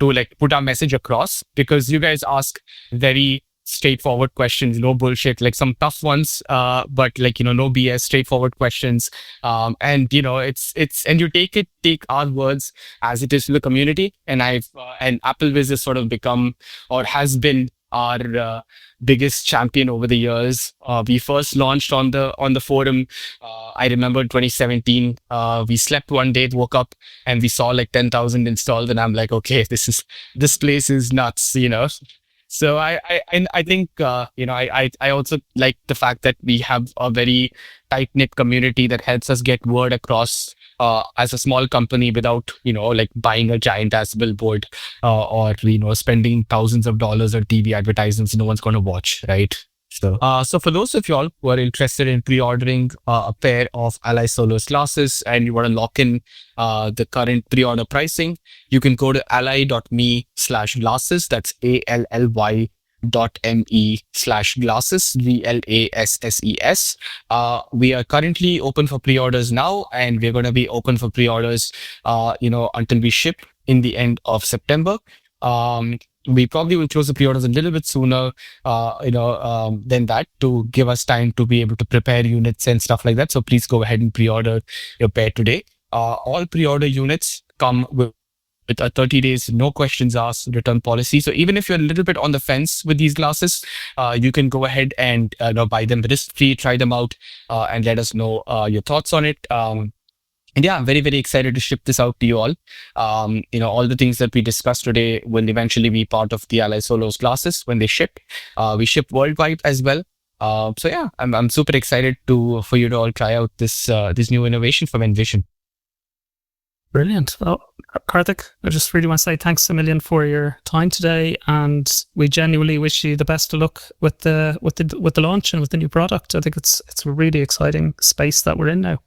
like put our message across, because you guys ask very straightforward questions, no bullshit, like some tough ones, but like no BS, straightforward questions. And it's and you take our words as it is to the community, and and AppleVis has sort of become, or has been, our biggest champion over the years. We first launched on the forum. I remember 2017. We slept one day, woke up, and we saw like 10,000 installed, and I'm like, okay, this place is nuts, So I think I also like the fact that we have a very tight knit community that helps us get word across as a small company without like buying a giant ass billboard or spending thousands of dollars on TV advertisements no one's going to watch, right? So for those of y'all who are interested in pre-ordering a pair of Ally Solos glasses and you want to lock in the current pre-order pricing, you can go to ally.me/glasses. That's ALLY.me/glasses, GLASSES. We are currently open for pre-orders now, and we're going to be open for pre-orders, until we ship in the end of September. We probably will close the pre-orders a little bit sooner, than that, to give us time to be able to prepare units and stuff like that. So please go ahead and pre-order your pair today. All pre-order units come with a 30 days, no questions asked return policy. So even if you're a little bit on the fence with these glasses, you can go ahead and buy them risk-free, try them out, and let us know your thoughts on it. And yeah, I'm very, very excited to ship this out to you all. All the things that we discussed today will eventually be part of the Ally Solos glasses when they ship. We ship worldwide as well. So yeah, I'm super excited for you to all try out this new innovation from Envision. Brilliant. Well, Karthik, I just really want to say thanks a million for your time today, and we genuinely wish you the best of luck with the launch and with the new product. I think it's a really exciting space that we're in now.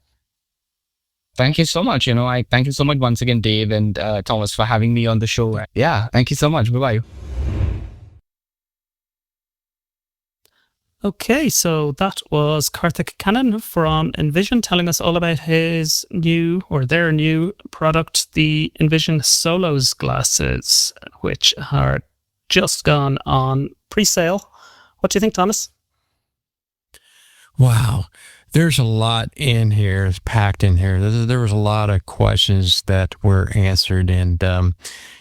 Thank you so much. I thank you so much once again, Dave and Thomas, for having me on the show. Yeah, thank you so much. Bye-bye. Okay, so that was Karthik Kannan from Envision telling us all about their new product, the Envision Solos glasses, which are just gone on pre-sale. What do you think, Thomas? Wow. There's a lot in here, it's packed in here. There was a lot of questions that were answered, and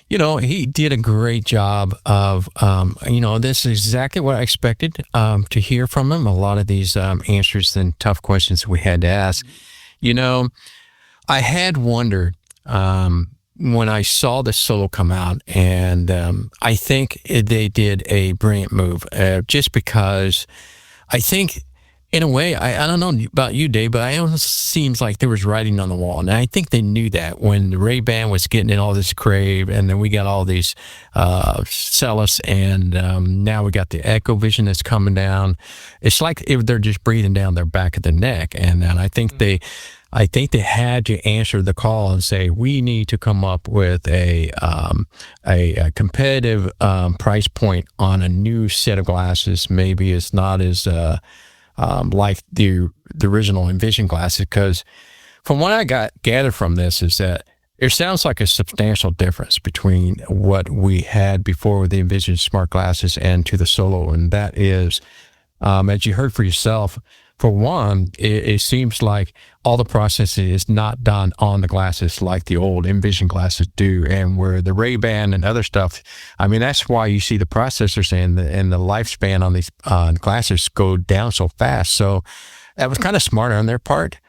he did a great job of, this is exactly what I expected to hear from him. A lot of these answers and tough questions we had to ask. I had wondered when I saw the Solo come out, and I think they did a brilliant move, just because I think, in a way, I don't know about you, Dave, but it almost seems like there was writing on the wall. And I think they knew that when the Ray-Ban was getting in all this crave, and then we got all these Celis, and now we got the Echo Vision that's coming down. It's like if they're just breathing down their back of the neck. And I think they had to answer the call and say, we need to come up with a competitive price point on a new set of glasses. Maybe it's not as like the original Envision glasses, because from what I gathered from this is that it sounds like a substantial difference between what we had before with the Envision smart glasses and to the Solo, and that is, as you heard for yourself, for one, it seems like all the processing is not done on the glasses like the old Envision glasses do, and where the Ray-Ban and other stuff, I mean, that's why you see the processors and the lifespan on these glasses go down so fast. So that was kind of smart on their part.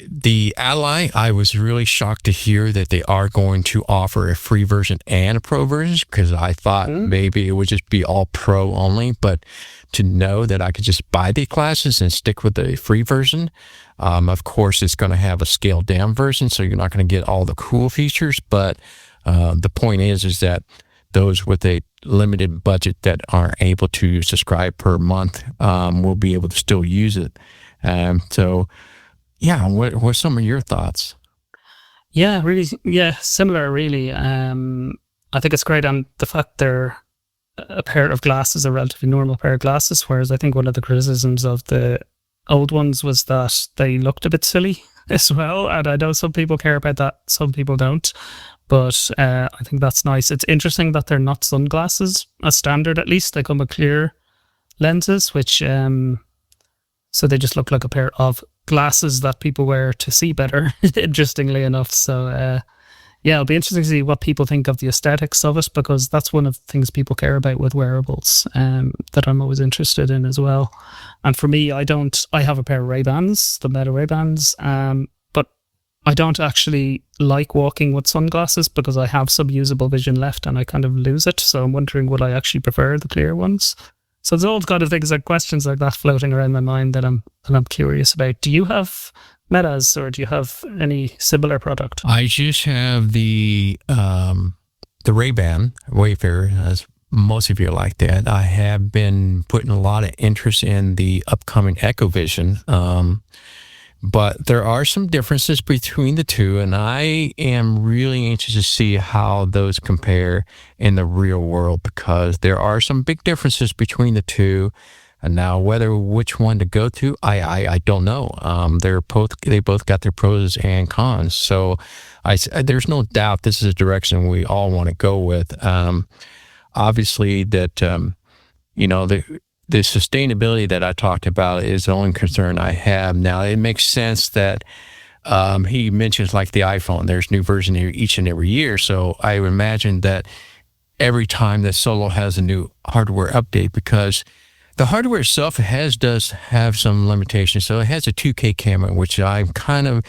The Ally, I was really shocked to hear that they are going to offer a free version and a pro version, because I thought maybe it would just be all pro only, but to know that I could just buy the glasses and stick with the free version. Of course, it's going to have a scaled down version, so you're not going to get all the cool features, but the point is that those with a limited budget that aren't able to subscribe per month will be able to still use it. So, yeah, what are some of your thoughts? Yeah, really, yeah, similar, really. I think it's great. And the fact they're a pair of glasses, a relatively normal pair of glasses, whereas I think one of the criticisms of the old ones was that they looked a bit silly as well. And I know some people care about that, some people don't. But I think that's nice. It's interesting that they're not sunglasses, as standard at least. They come with clear lenses, which so they just look like a pair of glasses that people wear to see better, interestingly enough. So yeah, it'll be interesting to see what people think of the aesthetics of it, because that's one of the things people care about with wearables, that I'm always interested in as well. And for me, I have a pair of Ray-Bans, the Meta Ray-Bans, but I don't actually like walking with sunglasses because I have some usable vision left and I kind of lose it. So I'm wondering, would I actually prefer the clear ones? So there's all kind of things like questions like that floating around my mind that I'm curious about. Do you have Metas, or do you have any similar product? I just have the Ray-Ban Wayfarer, as most of you like that. I have been putting a lot of interest in the upcoming EchoVision, but there are some differences between the two, and I am really anxious to see how those compare in the real world, because there are some big differences between the two. And now, which one to go to, I don't know. They both got their pros and cons. So there's no doubt this is a direction we all want to go with. Obviously, that the sustainability that I talked about is the only concern I have. Now, it makes sense that he mentions like the iPhone. There's new version each and every year. So I would imagine that every time that Solo has a new hardware update, because the hardware itself does have some limitations. So it has a 2K camera, which I'm kind of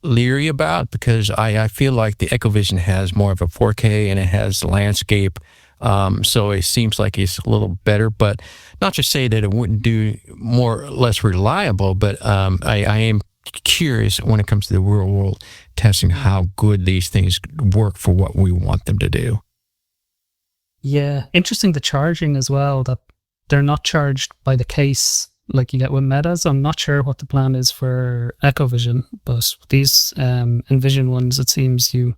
leery about, because I feel like the EchoVision has more of a 4K and it has landscape. So it seems like it's a little better, but not to say that it wouldn't do more or less reliable, but I am curious when it comes to the real world testing how good these things work for what we want them to do. Yeah, interesting, the charging as well, that they're not charged by the case like you get with Metas. I'm not sure what the plan is for EchoVision, but these Envision ones, it seems you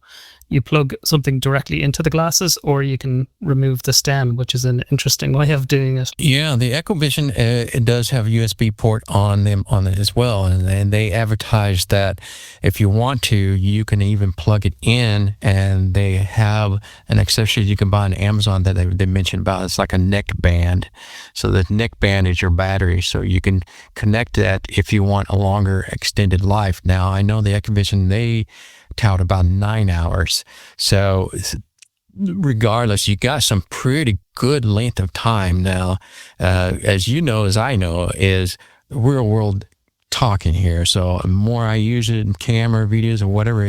plug something directly into the glasses, or you can remove the stem, which is an interesting way of doing it. Yeah, the EchoVision, it does have a USB port on it as well, and they advertise that if you want to, you can even plug it in, and they have an accessory you can buy on Amazon that they mentioned about. It's like a neck band. So the neck band is your battery, so you can connect that if you want a longer extended life. Now, I know the EchoVision, they tout about 9 hours. So regardless, you got some pretty good length of time. Now, as you know, as I know, is real world talking here. So the more I use it in camera, videos, or whatever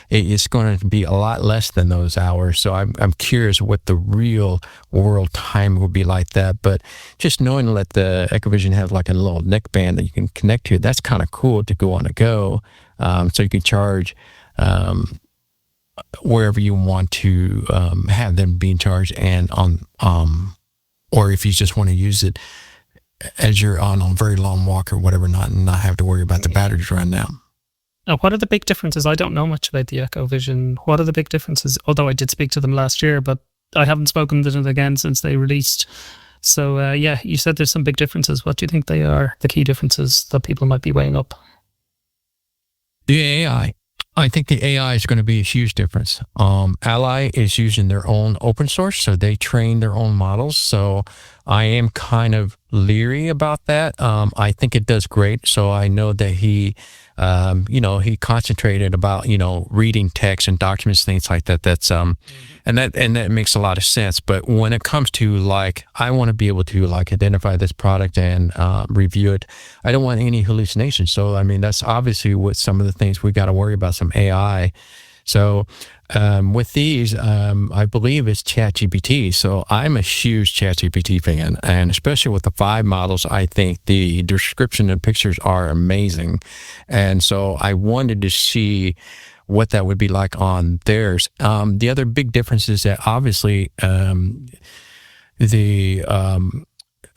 it's going to be a lot less than those hours. So I'm curious what the real world time will be like that. But just knowing that the EchoVision have like a little neck band that you can connect to, that's kind of cool to go on the go. So you can charge wherever you want to have them being charged, and or if you just want to use it as you're on a very long walk or whatever, not have to worry about the batteries running out. Now, what are the big differences? I don't know much about the EchoVision. What are the big differences? Although I did speak to them last year, but I haven't spoken to them again since they released. So yeah, you said there's some big differences. What do you think they are, the key differences that people might be weighing up? The AI. I think the AI is going to be a huge difference. Ally is using their own open source, so they train their own models. So I am kind of leery about that. I think it does great. So I know that he concentrated about, reading text and documents, things like that. That's, and that makes a lot of sense. But when it comes to I want to be able to identify this product and review it. I don't want any hallucinations. So, that's obviously what some of the things we got to worry about, some AI. So with these, I believe it's ChatGPT. So I'm a huge ChatGPT fan, and especially with the 5 models, I think the description and pictures are amazing. And so I wanted to see what that would be like on theirs. The other big difference is that obviously the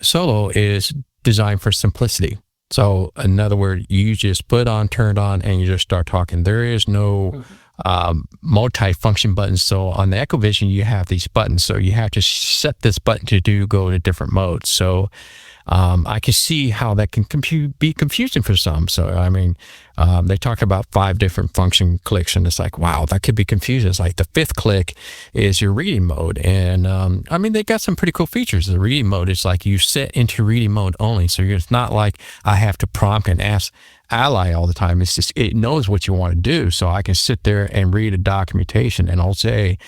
Solo is designed for simplicity. So in other words, you just put on, turned on, and you just start talking. There is no multi-function buttons. So on the EchoVision, you have these buttons. So you have to set this button to go to different modes. So I can see how that can be confusing for some. So, I mean, they talk about 5 different function clicks, and it's like, wow, that could be confusing. It's like the 5th click is your reading mode. And I mean, they got some pretty cool features. The reading mode is like you set into reading mode only. So it's not like I have to prompt and ask Ally all the time. It's just, it knows what you want to do. So I can sit there and read a documentation, and I'll say,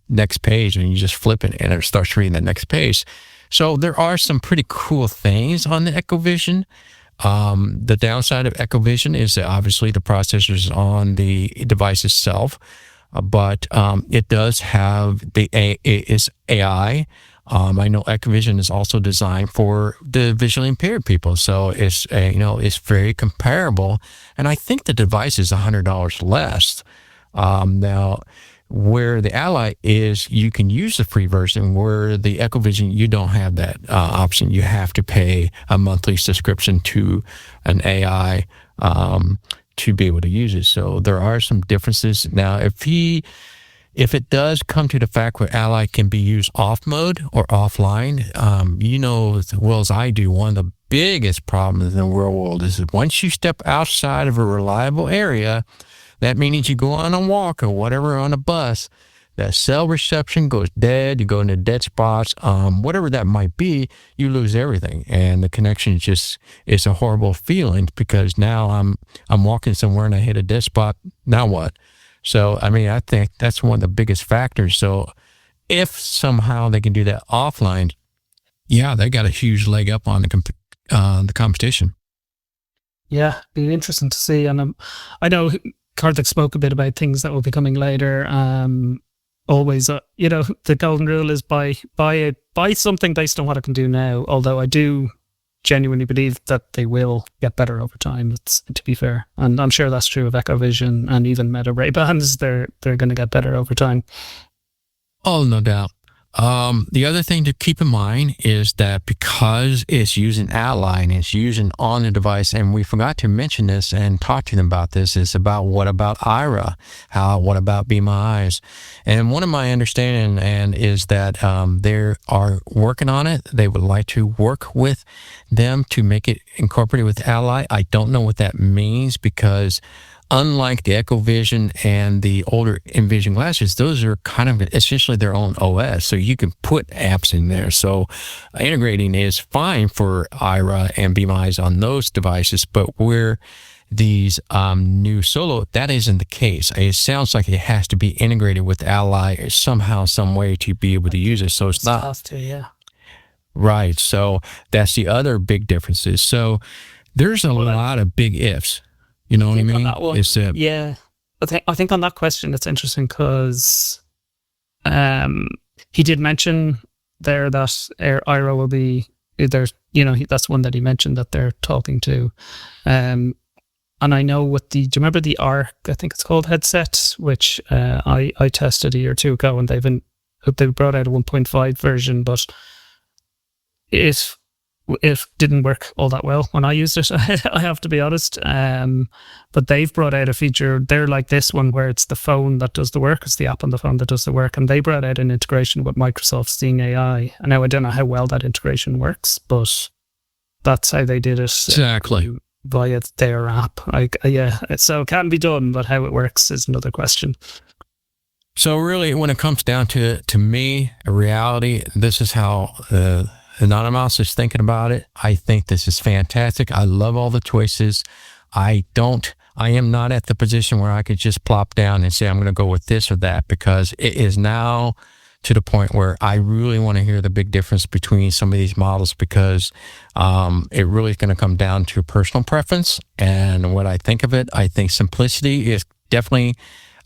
next page, and you just flip it and it starts reading the next page. So there are some pretty cool things on the EchoVision. The downside of EchoVision is that obviously the processors on the device itself, but it does have it is AI. I know EchoVision is also designed for the visually impaired people, so it's it's very comparable, and I think the device is $100 less. Now, where the Ally is, you can use the free version. Where the EchoVision, you don't have that option. You have to pay a monthly subscription to an AI to be able to use it. So there are some differences. Now, if it does come to the fact where Ally can be used off mode or offline, you know as well as I do, one of the biggest problems in the real world is that once you step outside of a reliable area, that means you go on a walk or whatever on a bus, that cell reception goes dead, you go into dead spots, whatever that might be, you lose everything. And the connection is a horrible feeling, because now I'm walking somewhere and I hit a dead spot, now what? So, I mean, I think that's one of the biggest factors. So if somehow they can do that offline, yeah, they got a huge leg up on the competition. Yeah, be interesting to see. And I know Karthik spoke a bit about things that will be coming later. Always, the golden rule is buy something based on what it can do now. Although I do genuinely believe that they will get better over time. That's, to be fair, and I'm sure that's true of EchoVision and even Meta Ray-Bans. They're going to get better over time. Oh, no doubt. The other thing to keep in mind is that because it's using Ally and it's using on the device, and we forgot to mention this and talk to them about this, is about what about Ira? What about Be My Eyes? And one of my understanding is that they are working on it. They would like to work with them to make it incorporated with Ally. I don't know what that means, because unlike the EchoVision and the older Envision glasses, those are kind of essentially their own OS. So you can put apps in there. So integrating is fine for Ira and Be My Eyes on those devices. But where these new Solo, that isn't the case. It sounds like it has to be integrated with Ally somehow, some way to be able to use it. So it's not. Has to, yeah. Right. So that's the other big differences. So there's a lot of big ifs. You know what I mean? Yeah. I think on that question, it's interesting because he did mention there that Ira will be, there's, that's one that he mentioned that they're talking to. And I know with do you remember the ARC, I think it's called, headset, which I tested a year or two ago, and they brought out a 1.5 version, but it didn't work all that well when I used it. I have to be honest. But they've brought out a feature. They're like this one where it's the phone that does the work. It's the app on the phone that does the work. And they brought out an integration with Microsoft Seeing AI. And now I don't know how well that integration works, but that's how they did it. Exactly. Via their app. Yeah. So it can be done, but how it works is another question. So really, when it comes down to me, a reality, this is how Anonymous is thinking about it. I think this is fantastic. I love all the choices. I am not at the position where I could just plop down and say, I'm going to go with this or that, because it is now to the point where I really want to hear the big difference between some of these models, because it really is going to come down to personal preference and what I think of it. I think simplicity is definitely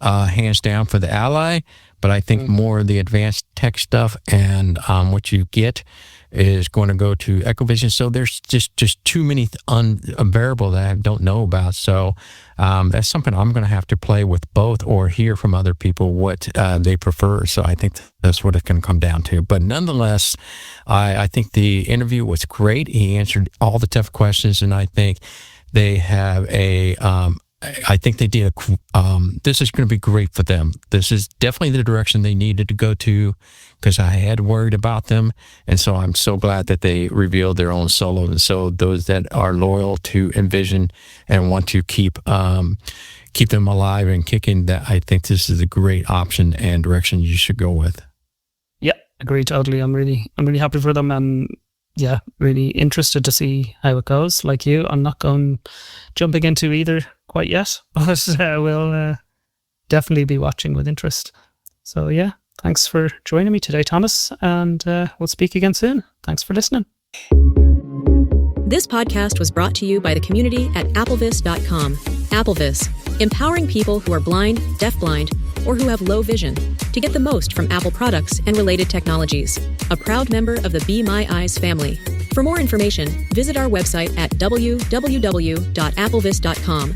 hands down for the Ally, but I think more of the advanced tech stuff and what you get is going to go to EchoVision. So there's just too many variables that I don't know about. So that's something I'm going to have to play with both, or hear from other people what they prefer. So I think that's what it's going to come down to. But nonetheless, I think the interview was great. He answered all the tough questions, and I think they have a I think they did. This is going to be great for them. This is definitely the direction they needed to go to, because I had worried about them, and so I'm so glad that they revealed their own solo. And so those that are loyal to Envision and want to keep them alive and kicking, that I think this is a great option and direction you should go with. Yeah, agree totally. I'm really happy for them, and yeah, really interested to see how it goes. Like you, I'm not jumping into either quite yet, but we'll definitely be watching with interest. So yeah, thanks for joining me today, Thomas, and we'll speak again soon. Thanks for listening. This podcast was brought to you by the community at AppleVis.com. AppleVis, empowering people who are blind, deafblind, or who have low vision to get the most from Apple products and related technologies. A proud member of the Be My Eyes family. For more information, visit our website at www.applevis.com.